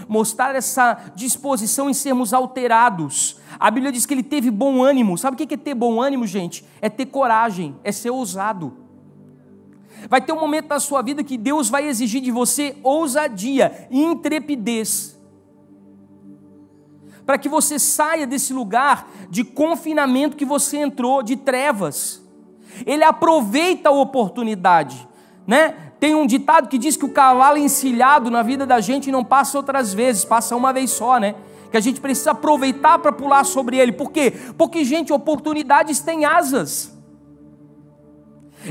mostrar essa disposição em sermos alterados. A Bíblia diz que ele teve bom ânimo. Sabe o que é ter bom ânimo, gente? É ter coragem, é ser ousado. Vai ter um momento na sua vida que Deus vai exigir de você ousadia, intrepidez, para que você saia desse lugar de confinamento que você entrou, de trevas. Ele aproveita a oportunidade, né? Tem um ditado que diz que o cavalo encilhado na vida da gente não passa outras vezes, passa uma vez só, né? Que a gente precisa aproveitar para pular sobre ele. Por quê? Porque, gente, oportunidades têm asas.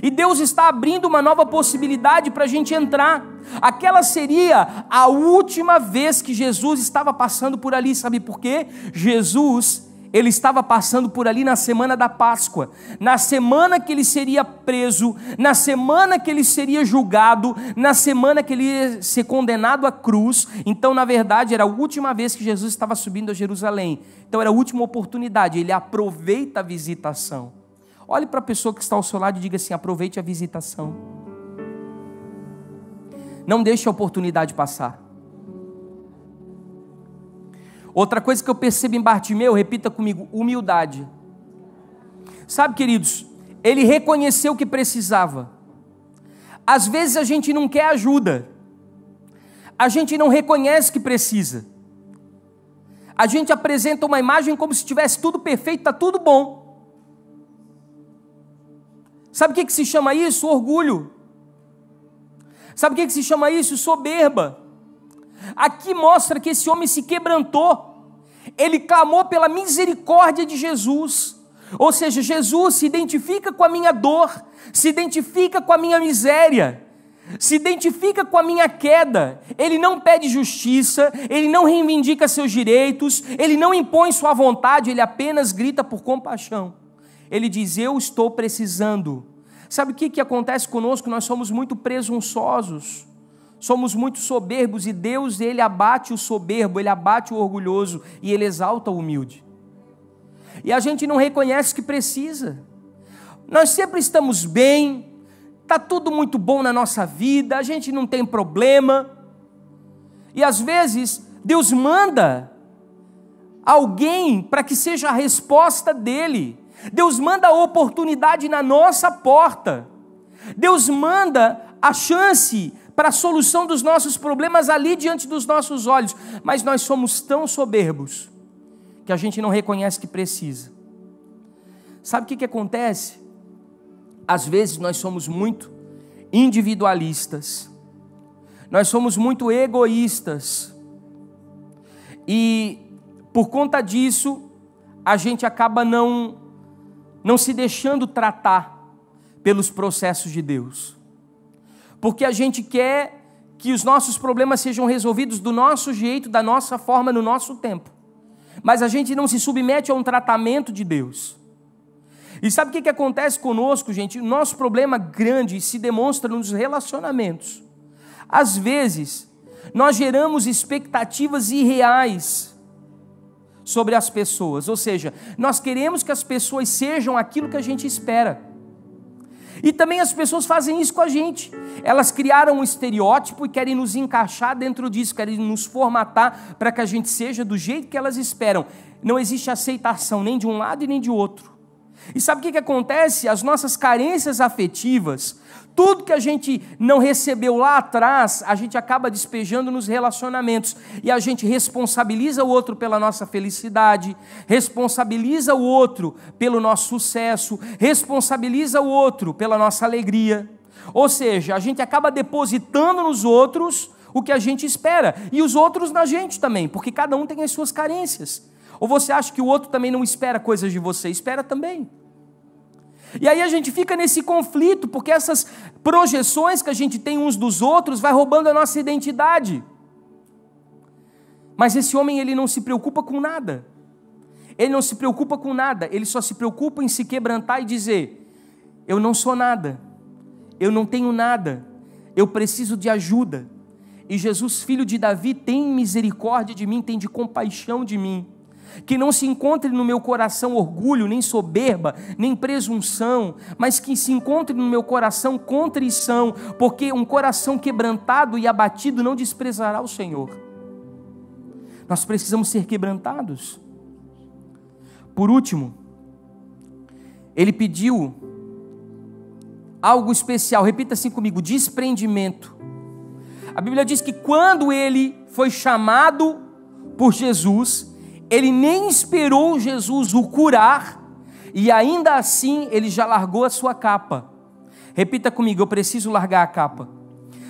E Deus está abrindo uma nova possibilidade para a gente entrar. Aquela seria a última vez que Jesus estava passando por ali. Sabe por quê? Jesus, ele estava passando por ali na semana da Páscoa, na semana que ele seria preso, na semana que ele seria julgado, na semana que ele ia ser condenado à cruz. Então, na verdade, era a última vez que Jesus estava subindo a Jerusalém. Então, era a última oportunidade. Ele aproveita a visitação. Olhe para a pessoa que está ao seu lado e diga assim: aproveite a visitação. Não deixe a oportunidade passar. Outra coisa que eu percebo em Bartimeu, repita comigo: humildade. Sabe, queridos, ele reconheceu o que precisava. Às vezes a gente não quer ajuda, a gente não reconhece que precisa, a gente apresenta uma imagem como se tivesse tudo perfeito, está tudo bom. Sabe o que se chama isso? Orgulho. Sabe o que se chama isso? Soberba. Aqui mostra que esse homem se quebrantou. Ele clamou pela misericórdia de Jesus. Ou seja, Jesus se identifica com a minha dor, se identifica com a minha miséria, se identifica com a minha queda. Ele não pede justiça, ele não reivindica seus direitos, ele não impõe sua vontade, ele apenas grita por compaixão. Ele diz: eu estou precisando. Sabe o que acontece conosco? Nós somos muito presunçosos, somos muito soberbos, e Deus, ele abate o soberbo, ele abate o orgulhoso e ele exalta o humilde. E a gente não reconhece que precisa. Nós sempre estamos bem, está tudo muito bom na nossa vida, a gente não tem problema. E às vezes Deus manda alguém para que seja a resposta dele. Deus manda a oportunidade na nossa porta. Deus manda a chance para a solução dos nossos problemas ali diante dos nossos olhos. Mas nós somos tão soberbos que a gente não reconhece que precisa. Sabe o que acontece? Às vezes nós somos muito individualistas. Nós somos muito egoístas. E por conta disso, a gente acaba não se deixando tratar pelos processos de Deus. Porque a gente quer que os nossos problemas sejam resolvidos do nosso jeito, da nossa forma, no nosso tempo. Mas a gente não se submete a um tratamento de Deus. E sabe o que acontece conosco, gente? O nosso problema grande se demonstra nos relacionamentos. Às vezes, nós geramos expectativas irreais sobre as pessoas, ou seja, nós queremos que as pessoas sejam aquilo que a gente espera. E também as pessoas fazem isso com a gente. Elas criaram um estereótipo e querem nos encaixar dentro disso, querem nos formatar para que a gente seja do jeito que elas esperam. Não existe aceitação nem de um lado e nem de outro. E sabe o que acontece? As nossas carências afetivas, tudo que a gente não recebeu lá atrás, a gente acaba despejando nos relacionamentos. E a gente responsabiliza o outro pela nossa felicidade, responsabiliza o outro pelo nosso sucesso, responsabiliza o outro pela nossa alegria. Ou seja, a gente acaba depositando nos outros o que a gente espera, e os outros na gente também, porque cada um tem as suas carências. Ou você acha que o outro também não espera coisas de você? Espera também. E aí a gente fica nesse conflito, porque essas projeções que a gente tem uns dos outros vai roubando a nossa identidade. Mas esse homem, ele não se preocupa com nada. ele não se preocupa com nada, ele só se preocupa em se quebrantar e dizer: eu não sou nada, eu não tenho nada, eu preciso de ajuda. E Jesus, filho de Davi, tem misericórdia de mim, tem de compaixão de mim. Que não se encontre no meu coração orgulho, nem soberba, nem presunção, mas que se encontre no meu coração contrição, porque um coração quebrantado e abatido não desprezará o Senhor. Nós precisamos ser quebrantados. Por último, ele pediu algo especial, repita assim comigo: desprendimento. A Bíblia diz que quando ele foi chamado por Jesus, ele nem esperou Jesus o curar, e ainda assim ele já largou a sua capa. Repita comigo: eu preciso largar a capa.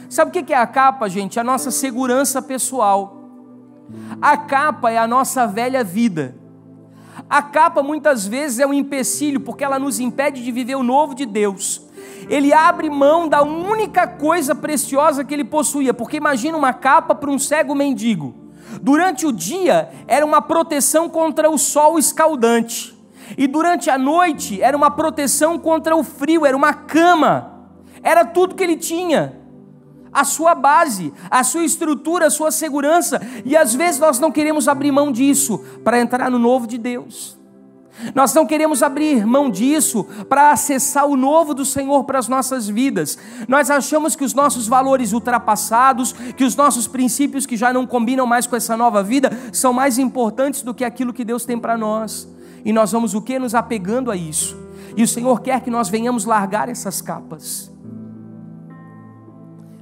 Sabe o que é a capa, gente? A nossa segurança pessoal. A capa é a nossa velha vida. A capa muitas vezes é um empecilho, porque ela nos impede de viver o novo de Deus. Ele abre mão da única coisa preciosa que ele possuía, porque imagina uma capa para um cego mendigo. Durante o dia era uma proteção contra o sol escaldante, e durante a noite era uma proteção contra o frio, era uma cama, era tudo que ele tinha, a sua base, a sua estrutura, a sua segurança. E às vezes nós não queremos abrir mão disso para entrar no novo de Deus. Nós não queremos abrir mão disso para acessar o novo do Senhor para as nossas vidas. Nós achamos que os nossos valores ultrapassados, que os nossos princípios que já não combinam mais com essa nova vida, são mais importantes do que aquilo que Deus tem para nós. E nós vamos o quê? Nos apegando a isso. E o Senhor quer que nós venhamos largar essas capas.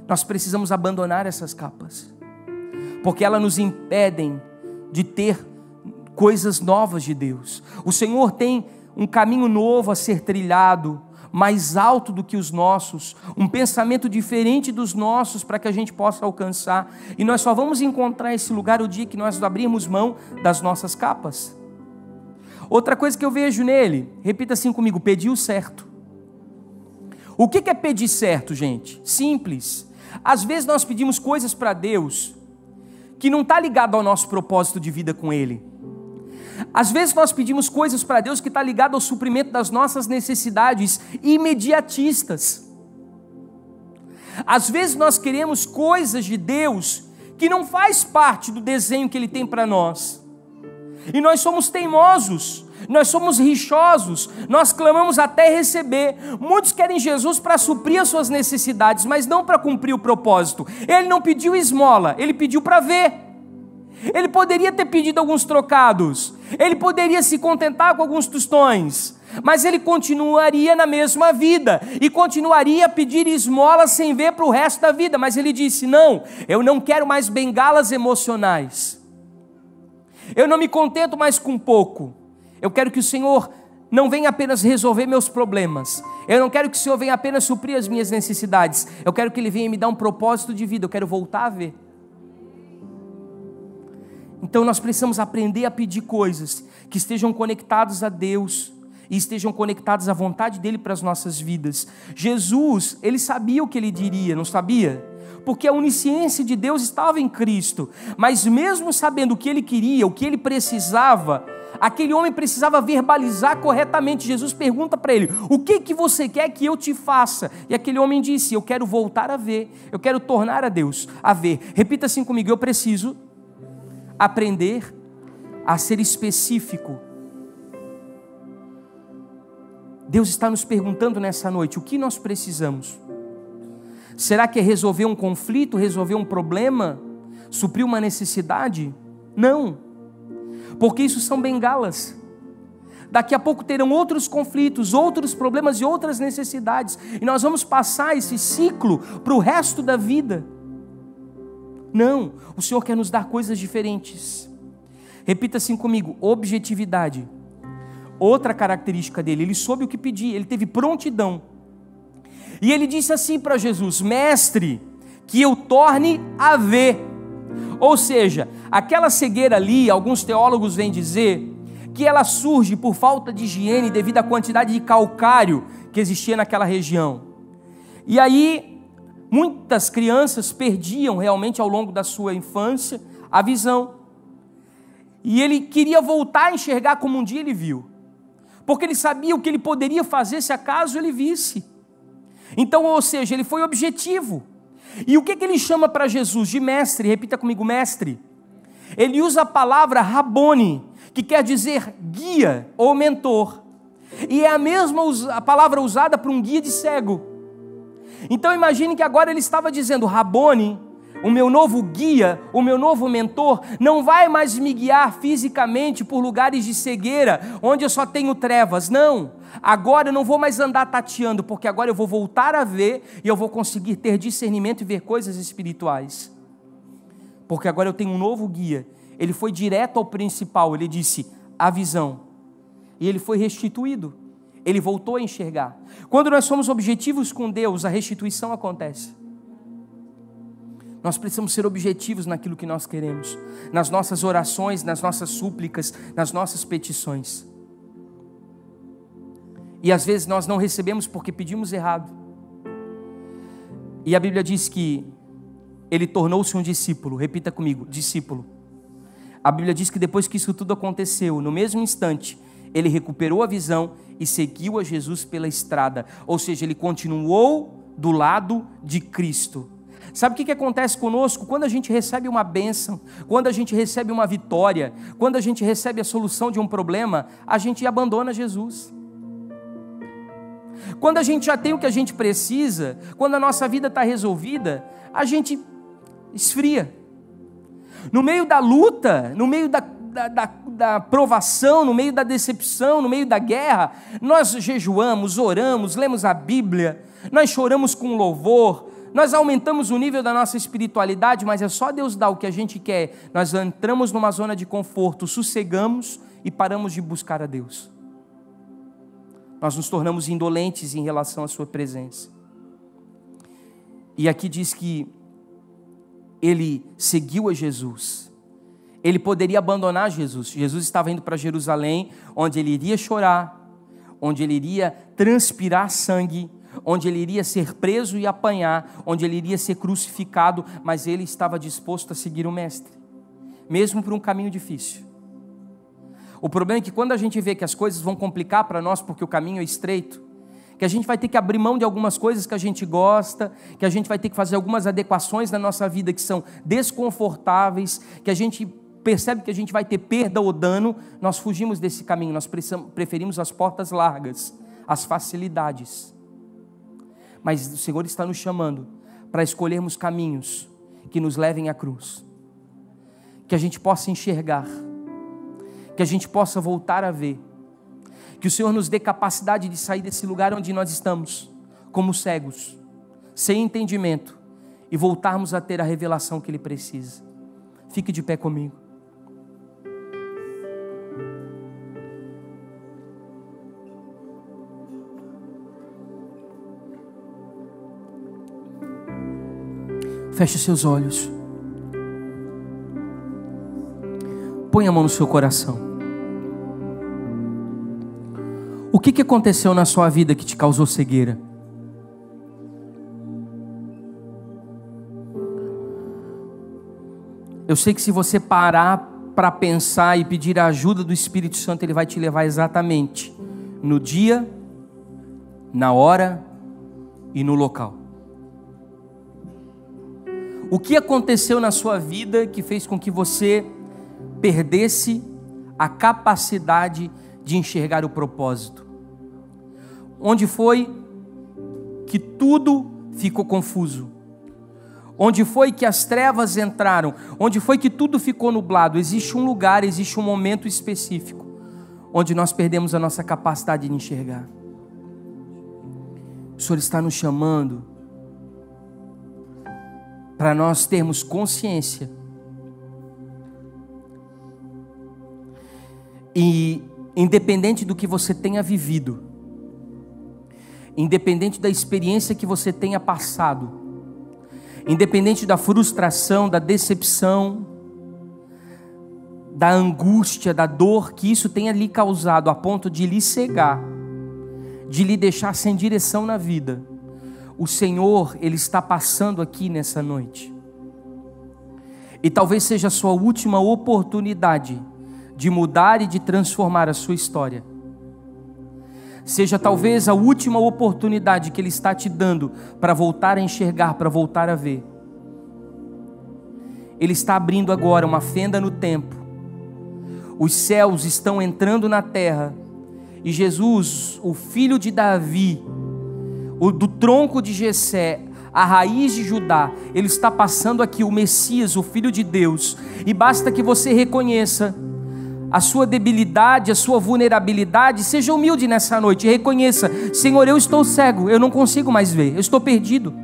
Nós precisamos abandonar essas capas, porque elas nos impedem de ter coisas novas de Deus. O Senhor tem um caminho novo a ser trilhado, mais alto do que os nossos, um pensamento diferente dos nossos para que a gente possa alcançar, e nós só vamos encontrar esse lugar o dia que nós abrirmos mão das nossas capas. Outra coisa que eu vejo nele, repita assim comigo: pedir o certo. O que é pedir certo, gente? Simples. Às vezes nós pedimos coisas para Deus que não está ligado ao nosso propósito de vida com Ele. Às vezes nós pedimos coisas para Deus que está ligado ao suprimento das nossas necessidades imediatistas. Às vezes nós queremos coisas de Deus que não faz parte do desenho que Ele tem para nós. E nós somos teimosos, nós somos rixosos, nós clamamos até receber. Muitos querem Jesus para suprir as suas necessidades, mas não para cumprir o propósito. Ele não pediu esmola, ele pediu para ver. Ele poderia ter pedido alguns trocados, ele poderia se contentar com alguns tostões, mas ele continuaria na mesma vida, e continuaria a pedir esmola sem ver para o resto da vida. Mas ele disse: não, eu não quero mais bengalas emocionais, eu não me contento mais com pouco, eu quero que o Senhor não venha apenas resolver meus problemas, eu não quero que o Senhor venha apenas suprir as minhas necessidades, eu quero que Ele venha me dar um propósito de vida, eu quero voltar a ver. Então nós precisamos aprender a pedir coisas que estejam conectadas a Deus e estejam conectadas à vontade dEle para as nossas vidas. Jesus, Ele sabia o que Ele diria, não sabia? Porque a onisciência de Deus estava em Cristo, mas mesmo sabendo o que Ele queria, o que Ele precisava, aquele homem precisava verbalizar corretamente. Jesus pergunta para ele: o que você quer que eu te faça? E aquele homem disse: eu quero voltar a ver, eu quero tornar a Deus a ver. Repita assim comigo: eu preciso aprender a ser específico. Deus está nos perguntando nessa noite: o que nós precisamos? Será que é resolver um conflito, resolver um problema, suprir uma necessidade? Não, porque isso são bengalas. Daqui a pouco terão outros conflitos, outros problemas e outras necessidades, e nós vamos passar esse ciclo para o resto da vida. Não, o Senhor quer nos dar coisas diferentes. Repita assim comigo: objetividade. Outra característica dele, ele soube o que pedir, ele teve prontidão. E ele disse assim para Jesus: mestre, que eu torne a ver. Ou seja, aquela cegueira ali, alguns teólogos vêm dizer que ela surge por falta de higiene devido à quantidade de calcário que existia naquela região. E aí muitas crianças perdiam realmente ao longo da sua infância a visão. E ele queria voltar a enxergar como um dia ele viu, porque ele sabia o que ele poderia fazer se acaso ele visse. Então, ou seja, ele foi objetivo. E o que ele chama para Jesus? De mestre. Repita comigo, mestre. Ele usa a palavra Rabone, que quer dizer guia ou mentor, e é a mesma a palavra usada para um guia de cego. Então imagine que agora ele estava dizendo: Rabone, o meu novo guia, o meu novo mentor, não vai mais me guiar fisicamente por lugares de cegueira, onde eu só tenho trevas. Não, agora eu não vou mais andar tateando, porque agora eu vou voltar a ver, e eu vou conseguir ter discernimento e ver coisas espirituais, porque agora eu tenho um novo guia. Ele foi direto ao principal, ele disse: a visão, e ele foi restituído, ele voltou a enxergar. Quando nós somos objetivos com Deus, a restituição acontece. Nós precisamos ser objetivos naquilo que nós queremos, nas nossas orações, nas nossas súplicas, nas nossas petições. E às vezes nós não recebemos porque pedimos errado. E a Bíblia diz que ele tornou-se um discípulo. Repita comigo, discípulo. A Bíblia diz que depois que isso tudo aconteceu, no mesmo instante, ele recuperou a visão e seguiu a Jesus pela estrada. Ou seja, ele continuou do lado de Cristo. Sabe o que acontece conosco? Quando a gente recebe uma bênção, quando a gente recebe uma vitória, quando a gente recebe a solução de um problema, a gente abandona Jesus. Quando a gente já tem o que a gente precisa, quando a nossa vida está resolvida, a gente esfria. No meio da luta, no meio da provação, no meio da decepção, no meio da guerra, nós jejuamos, oramos, lemos a Bíblia, nós choramos com louvor, nós aumentamos o nível da nossa espiritualidade, mas é só Deus dar o que a gente quer. Nós entramos numa zona de conforto, sossegamos e paramos de buscar a Deus. Nós nos tornamos indolentes em relação à sua presença. E aqui diz que ele seguiu a Jesus. Ele poderia abandonar Jesus. Jesus estava indo para Jerusalém, onde ele iria chorar, onde ele iria transpirar sangue, onde ele iria ser preso e apanhar, onde ele iria ser crucificado, mas ele estava disposto a seguir o Mestre, mesmo por um caminho difícil. O problema é que quando a gente vê que as coisas vão complicar para nós, porque o caminho é estreito, que a gente vai ter que abrir mão de algumas coisas que a gente gosta, que a gente vai ter que fazer algumas adequações na nossa vida que são desconfortáveis, que a gente percebe que a gente vai ter perda ou dano, nós fugimos desse caminho, nós preferimos as portas largas, as facilidades. Mas o Senhor está nos chamando para escolhermos caminhos que nos levem à cruz, que a gente possa enxergar, que a gente possa voltar a ver, que o Senhor nos dê capacidade de sair desse lugar onde nós estamos, como cegos, sem entendimento, e voltarmos a ter a revelação que Ele precisa. Fique de pé comigo. Feche seus olhos. Põe a mão no seu coração. O que aconteceu na sua vida que te causou cegueira? Eu sei que se você parar para pensar e pedir a ajuda do Espírito Santo, Ele vai te levar exatamente no dia, na hora e no local. O que aconteceu na sua vida que fez com que você perdesse a capacidade de enxergar o propósito? Onde foi que tudo ficou confuso? Onde foi que as trevas entraram? Onde foi que tudo ficou nublado? Existe um lugar, existe um momento específico onde nós perdemos a nossa capacidade de enxergar. O Senhor está nos chamando para nós termos consciência e, independente do que você tenha vivido, independente da experiência que você tenha passado, independente da frustração, da decepção, da angústia, da dor que isso tenha lhe causado a ponto de lhe cegar, de lhe deixar sem direção na vida, o Senhor, Ele está passando aqui nessa noite. E talvez seja a sua última oportunidade de mudar e de transformar a sua história. Seja talvez a última oportunidade que Ele está te dando para voltar a enxergar, para voltar a ver. Ele está abrindo agora uma fenda no tempo. Os céus estão entrando na terra. E Jesus, o filho de Davi, do tronco de Jessé, a raiz de Judá, Ele está passando aqui, o Messias, o Filho de Deus. E basta que você reconheça a sua debilidade, a sua vulnerabilidade. Seja humilde nessa noite e reconheça: Senhor, eu estou cego, eu não consigo mais ver, eu estou perdido.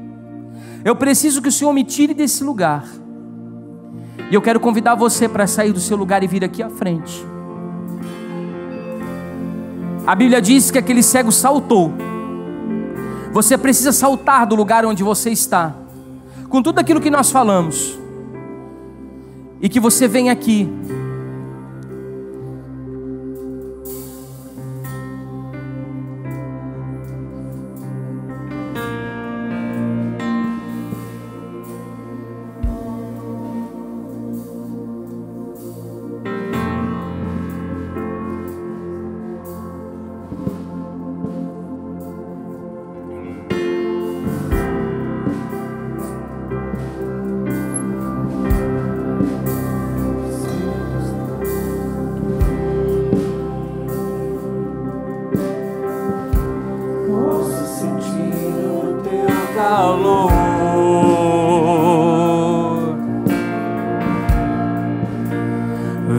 Eu preciso que o Senhor me tire desse lugar. E eu quero convidar você para sair do seu lugar e vir aqui à frente. A Bíblia diz que aquele cego saltou. Você precisa saltar do lugar onde você está, com tudo aquilo que nós falamos, e que você venha aqui.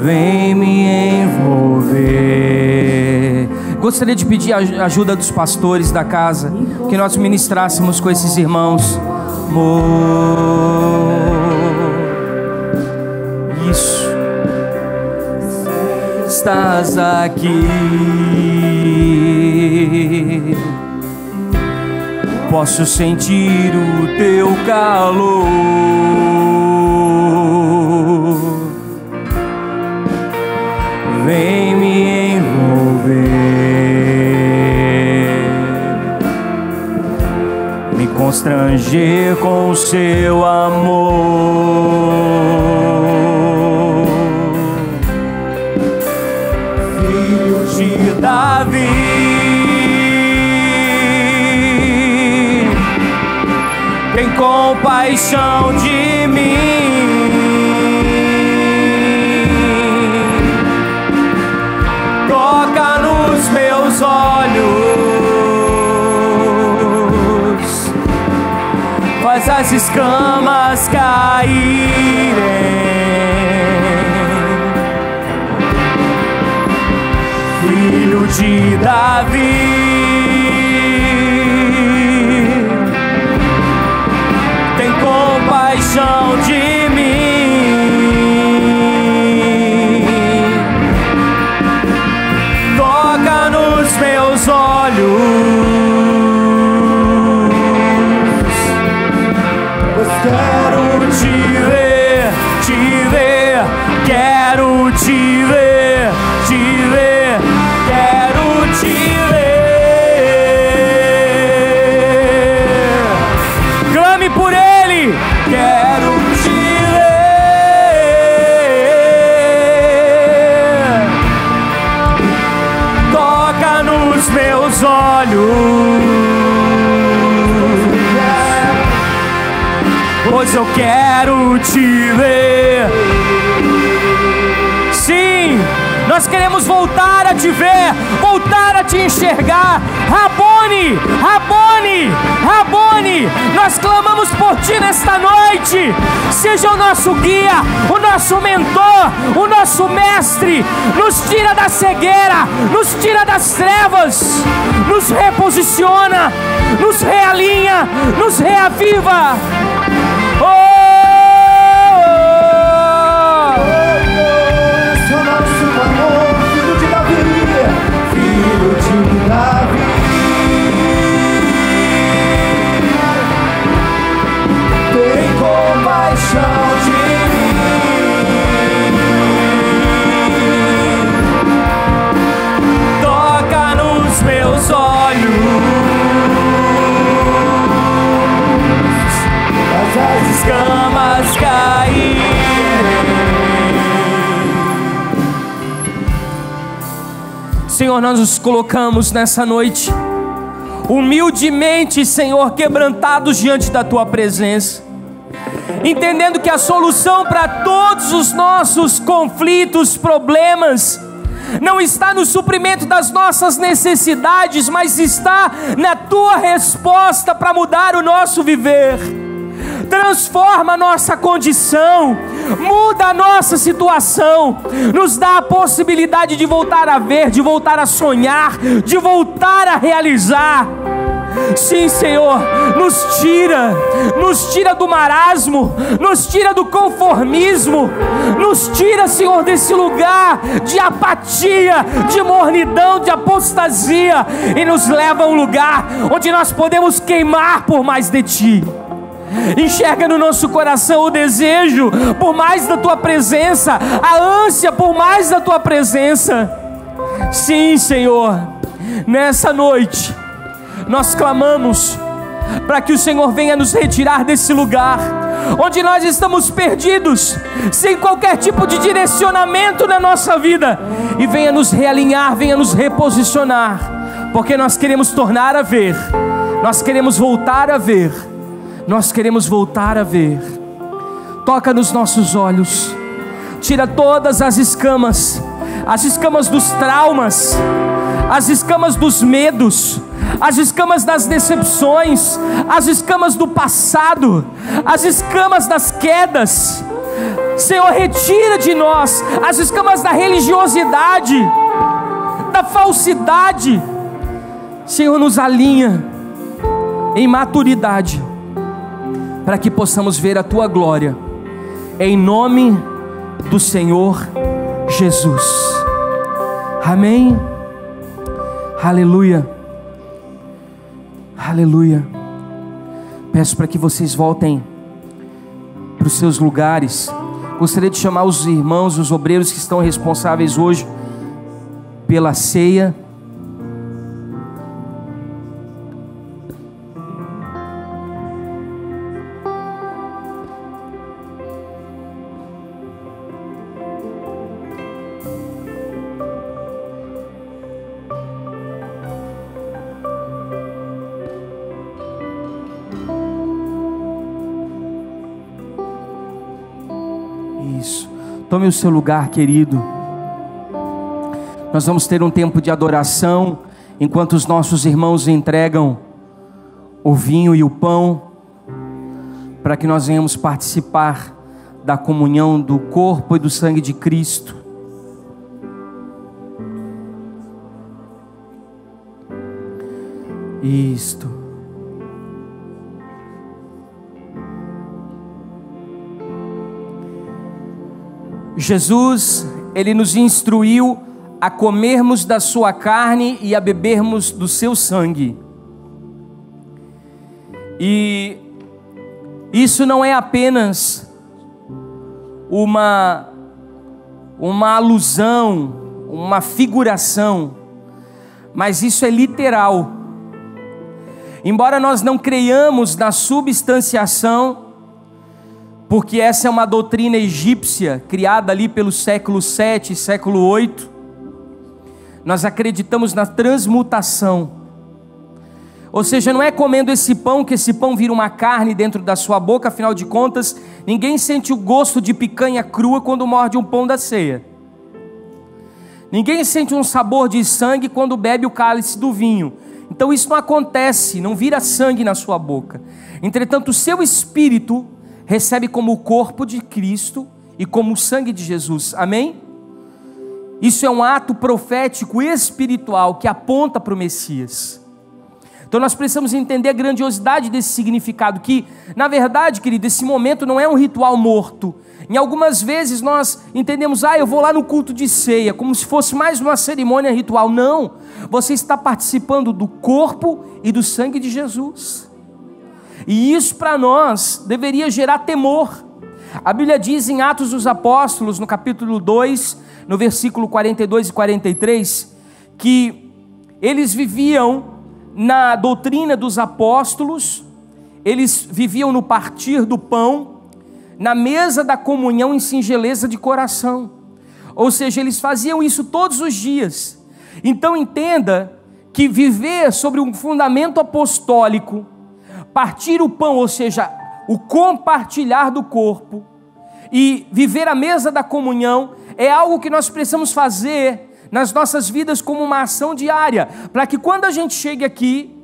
Vem me envolver. Gostaria de pedir a ajuda dos pastores da casa, que nós ministrássemos com esses irmãos. Isso. Estás aqui, posso sentir o teu calor. Vem me envolver, me constranger com o seu amor. Filho de Davi, tem compaixão de mim. Toca nos meus olhos, faz as escamas caírem. Filho de Davi, tem compaixão de mim. Toca nos meus olhos, pois quero te ver, quero te ver, quero te ver. Clame por Ele, quero te ver. Toca nos meus olhos, pois eu quero te ver. Sim, nós queremos voltar a te ver, voltar a te enxergar. Rabone, Rabone, Rabone, nós clamamos por ti nesta noite. Seja o nosso guia, o nosso mentor, o nosso mestre. Nos tira da cegueira, nos tira das trevas, nos reposiciona, nos realinha, nos reaviva. Tem compaixão de mim. Toca nos meus olhos, Faz Senhor, nós nos colocamos nessa noite, humildemente, Senhor, quebrantados diante da Tua presença, entendendo que a solução para todos os nossos conflitos, problemas, não está no suprimento das nossas necessidades, mas está na Tua resposta para mudar o nosso viver. Transforma a nossa condição, muda a nossa situação, nos dá a possibilidade de voltar a ver, de voltar a sonhar, de voltar a realizar. Sim, Senhor, nos tira do marasmo, nos tira do conformismo, nos tira, Senhor, desse lugar de apatia, de mornidão, de apostasia, e nos leva a um lugar onde nós podemos queimar por mais de Ti. Enxerga no nosso coração o desejo por mais da Tua presença, a ânsia por mais da Tua presença. Sim, Senhor, nessa noite nós clamamos para que o Senhor venha nos retirar desse lugar onde nós estamos perdidos, sem qualquer tipo de direcionamento na nossa vida, e venha nos realinhar, venha nos reposicionar, porque nós queremos tornar a ver, nós queremos voltar a ver, nós queremos voltar a ver. Toca nos nossos olhos, tira todas as escamas dos traumas, as escamas dos medos, as escamas das decepções, as escamas do passado, as escamas das quedas. Senhor, retira de nós as escamas da religiosidade, da falsidade. Senhor, nos alinha em maturidade, para que possamos ver a Tua glória, em nome do Senhor Jesus. Amém. Aleluia. Aleluia. Peço para que vocês voltem para os seus lugares. Gostaria de chamar os irmãos, os obreiros que estão responsáveis hoje pela ceia. Isso. Tome o seu lugar, querido. Nós vamos ter um tempo de adoração, enquanto os nossos irmãos entregam o vinho e o pão, para que nós venhamos participar da comunhão do corpo e do sangue de Cristo. Isto. Jesus, Ele nos instruiu a comermos da sua carne e a bebermos do seu sangue. E isso não é apenas uma alusão, uma figuração, mas isso é literal. Embora nós não creiamos na substanciação, porque essa é uma doutrina egípcia, criada ali pelo século 7, século 8, nós acreditamos na transmutação. Ou seja, não é comendo esse pão que esse pão vira uma carne dentro da sua boca. Afinal de contas, ninguém sente o gosto de picanha crua quando morde um pão da ceia. Ninguém sente um sabor de sangue quando bebe o cálice do vinho. Então isso não acontece, não vira sangue na sua boca. Entretanto, o seu espírito recebe como o corpo de Cristo e como o sangue de Jesus. Amém? Isso é um ato profético espiritual que aponta para o Messias. Então nós precisamos entender a grandiosidade desse significado, que na verdade, querido, esse momento não é um ritual morto. Em algumas vezes nós entendemos, eu vou lá no culto de ceia, como se fosse mais uma cerimônia ritual. Não, você está participando do corpo e do sangue de Jesus. E isso para nós deveria gerar temor. A Bíblia diz em Atos dos Apóstolos, no capítulo 2, no versículo 42 e 43, que eles viviam na doutrina dos apóstolos, eles viviam no partir do pão, na mesa da comunhão em singeleza de coração. Ou seja, eles faziam isso todos os dias. Então entenda que viver sobre um fundamento apostólico, partir o pão, ou seja, o compartilhar do corpo, e viver à mesa da comunhão, é algo que nós precisamos fazer nas nossas vidas como uma ação diária, para que quando a gente chegue aqui,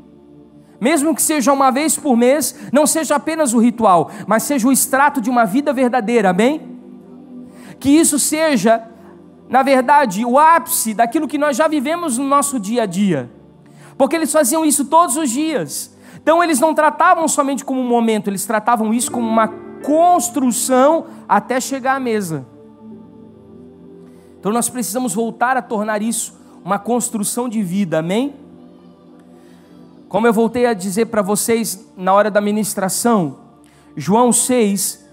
mesmo que seja uma vez por mês, não seja apenas o ritual, mas seja o extrato de uma vida verdadeira, amém? Que isso seja, na verdade, o ápice daquilo que nós já vivemos no nosso dia a dia, porque eles faziam isso todos os dias. Então eles não tratavam somente como um momento, eles tratavam isso como uma construção até chegar à mesa. Então nós precisamos voltar a tornar isso uma construção de vida, amém? Como eu voltei a dizer para vocês na hora da ministração, João 6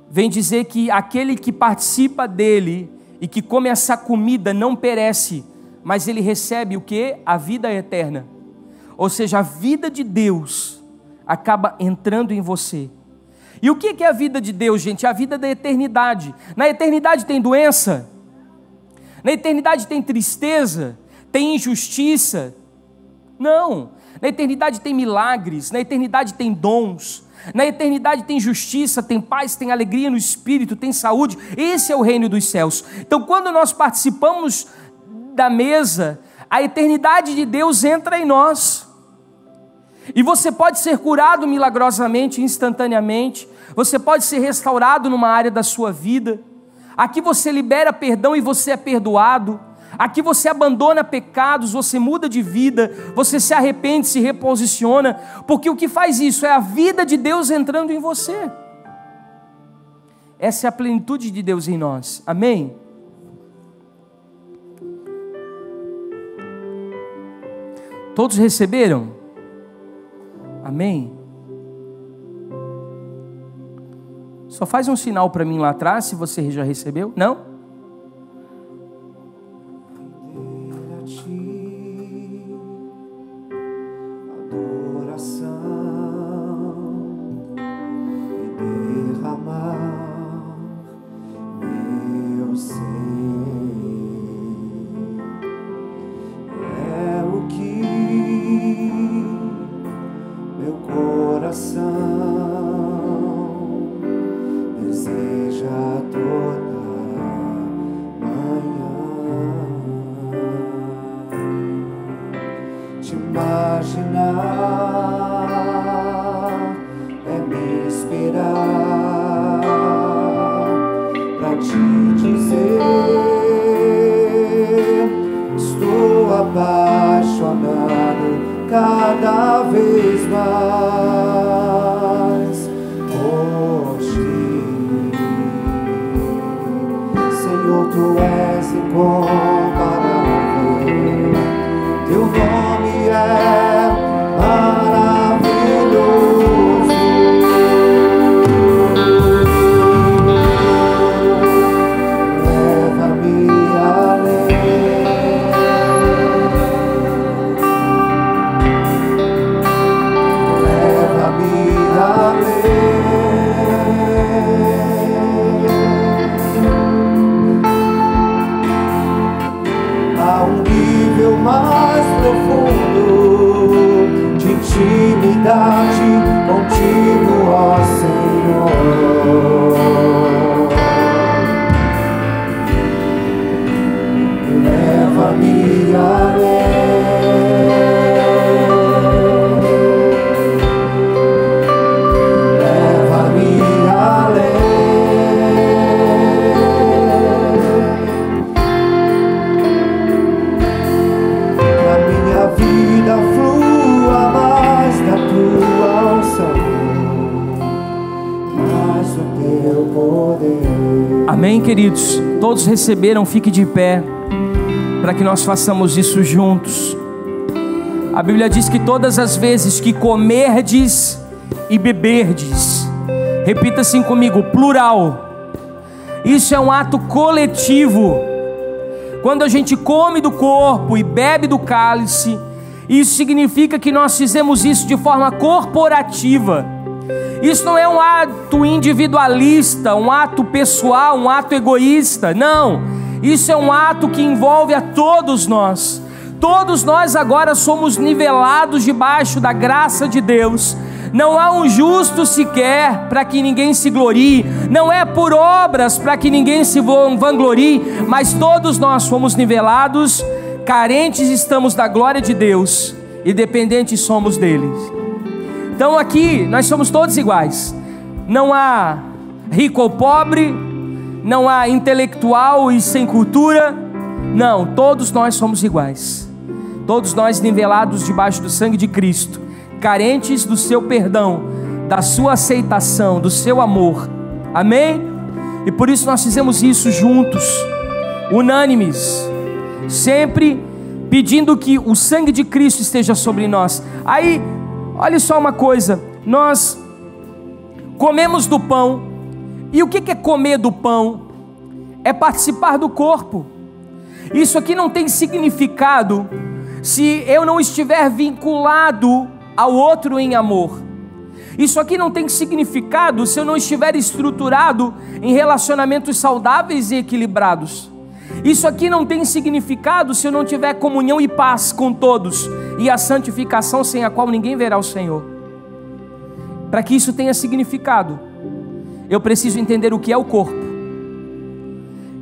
vem dizer que aquele que participa dele e que come essa comida não perece, mas ele recebe o que? A vida eterna. Ou seja, a vida de Deus acaba entrando em você. E o que é a vida de Deus, gente? É a vida da eternidade. Na eternidade tem doença? Na eternidade tem tristeza? Tem injustiça? Não. Na eternidade tem milagres, na eternidade tem dons, na eternidade tem justiça, tem paz, tem alegria no espírito, tem saúde. Esse é o reino dos céus. Então quando nós participamos da mesa, a eternidade de Deus entra em nós. E você pode ser curado milagrosamente, instantaneamente. Você pode ser restaurado numa área da sua vida. Aqui você libera perdão e você é perdoado. Aqui você abandona pecados, você muda de vida, você se arrepende, se reposiciona, porque o que faz isso é a vida de Deus entrando em você. Essa é a plenitude de Deus em nós, amém? Todos receberam? Amém? Só faz um sinal para mim lá atrás, se você já recebeu, não? Cada vez mais por ti, Senhor, tu és incomparável, teu nome é maravilhoso. Leva-me além. Mais profundo de intimidade contigo, ó Senhor. Leva-me além. Leva-me além. Vida flua mais da tua unção, mais o teu poder. Amém, queridos? Todos receberam, fique de pé, para que nós façamos isso juntos. A Bíblia diz que todas as vezes que comerdes e beberdes, repita assim comigo, plural, isso é um ato coletivo. Quando a gente come do corpo e bebe do cálice, isso significa que nós fizemos isso de forma corporativa. Isso não é um ato individualista, um ato pessoal, um ato egoísta. Não, isso é um ato que envolve a todos nós. Todos nós agora somos nivelados debaixo da graça de Deus. Não há um justo sequer, para que ninguém se glorie. Não é por obras, para que ninguém se vanglorie. Mas todos nós fomos nivelados, carentes estamos da glória de Deus e dependentes somos dele. Então aqui nós somos todos iguais. Não há rico ou pobre, não há intelectual e sem cultura. Não, todos nós somos iguais. Todos nós nivelados debaixo do sangue de Cristo, carentes do seu perdão, da sua aceitação, do seu amor. Amém? E por isso nós fizemos isso juntos, unânimes, sempre pedindo que o sangue de Cristo esteja sobre nós. Aí, olha só uma coisa, nós comemos do pão. E o que é comer do pão? É participar do corpo. Isso aqui não tem significado se eu não estiver vinculado ao outro em amor. Isso aqui não tem significado se eu não estiver estruturado em relacionamentos saudáveis e equilibrados. Isso aqui não tem significado se eu não tiver comunhão e paz com todos e a santificação, sem a qual ninguém verá o Senhor. Para que isso tenha significado, eu preciso entender o que é o corpo.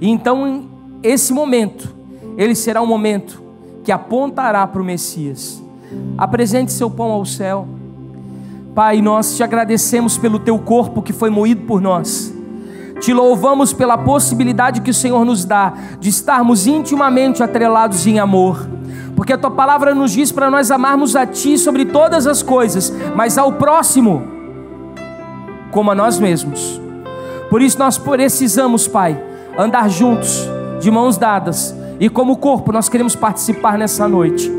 E então esse momento, ele será um momento que apontará para o Messias. Apresente seu pão ao céu. Pai, nós te agradecemos pelo teu corpo que foi moído por nós. Te louvamos pela possibilidade que o Senhor nos dá de estarmos intimamente atrelados em amor, porque a tua palavra nos diz para nós amarmos a ti sobre todas as coisas, mas ao próximo como a nós mesmos. Por isso nós precisamos, Pai, andar juntos, de mãos dadas, e como corpo nós queremos participar nessa noite.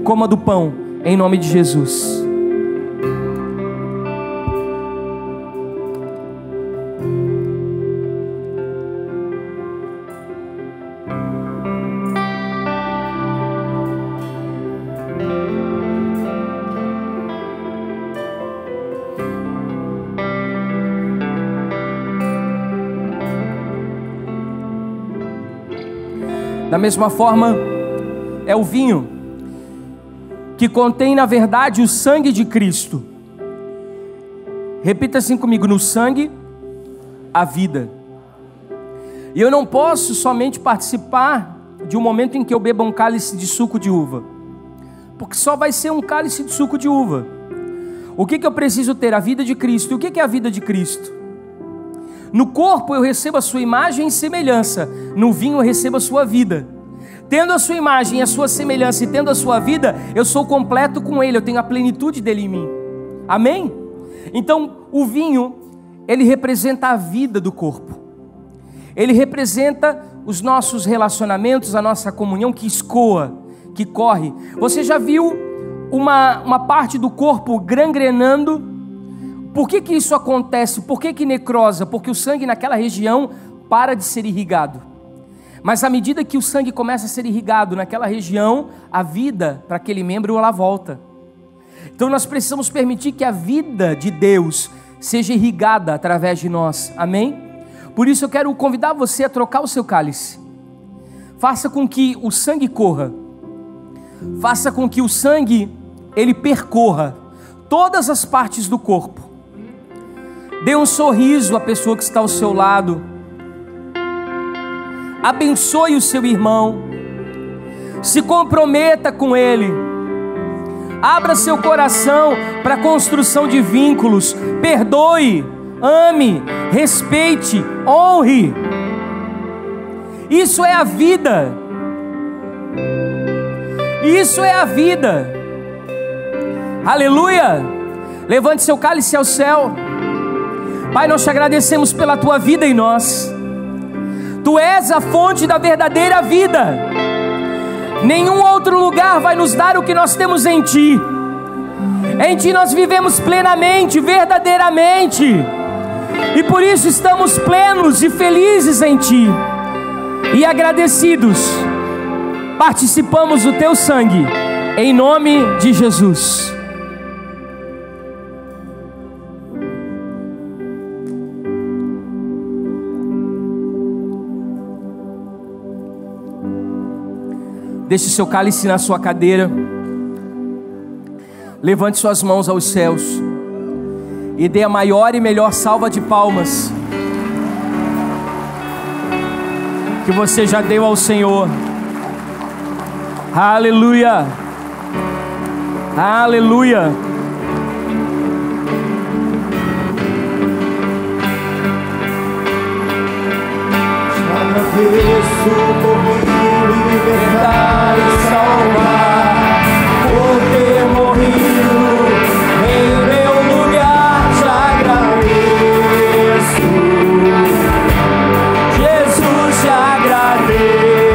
Coma do pão, em nome de Jesus. Da mesma forma, é o vinho, que contém na verdade o sangue de Cristo. Repita assim comigo: no sangue, a vida. E eu não posso somente participar de um momento em que eu beba um cálice de suco de uva, porque só vai ser um cálice de suco de uva. O que eu preciso ter? A vida de Cristo. E o que é a vida de Cristo? No corpo eu recebo a sua imagem e semelhança, no vinho eu recebo a sua vida. Tendo a sua imagem, a sua semelhança e tendo a sua vida, eu sou completo com ele, eu tenho a plenitude dele em mim. Amém? Então o vinho, ele representa a vida do corpo. Ele representa os nossos relacionamentos, a nossa comunhão que escoa, que corre. Você já viu uma parte do corpo gangrenando? Por que isso acontece? Por que necrosa? Porque o sangue naquela região para de ser irrigado. Mas à medida que o sangue começa a ser irrigado naquela região, a vida para aquele membro ela volta. Então nós precisamos permitir que a vida de Deus seja irrigada através de nós. Amém? Por isso eu quero convidar você a trocar o seu cálice. Faça com que o sangue corra. Faça com que o sangue ele percorra todas as partes do corpo. Dê um sorriso à pessoa que está ao seu lado. Abençoe o seu irmão. Se comprometa com ele. Abra seu coração para a construção de vínculos. Perdoe, ame, respeite, honre. Isso é a vida. Isso é a vida. Aleluia. Levante seu cálice ao céu. Pai, nós te agradecemos pela tua vida em nós. Tu és a fonte da verdadeira vida. Nenhum outro lugar vai nos dar o que nós temos em ti. Em ti nós vivemos plenamente, verdadeiramente. E por isso estamos plenos e felizes em ti. E agradecidos, participamos do teu sangue. Em nome de Jesus. Deixe seu cálice na sua cadeira. Levante suas mãos aos céus e dê a maior e melhor salva de palmas que você já deu ao Senhor. Aleluia, aleluia. Agradeço por me libertar e salvar, por ter morrido em meu lugar. Te agradeço, Jesus, te agradeço.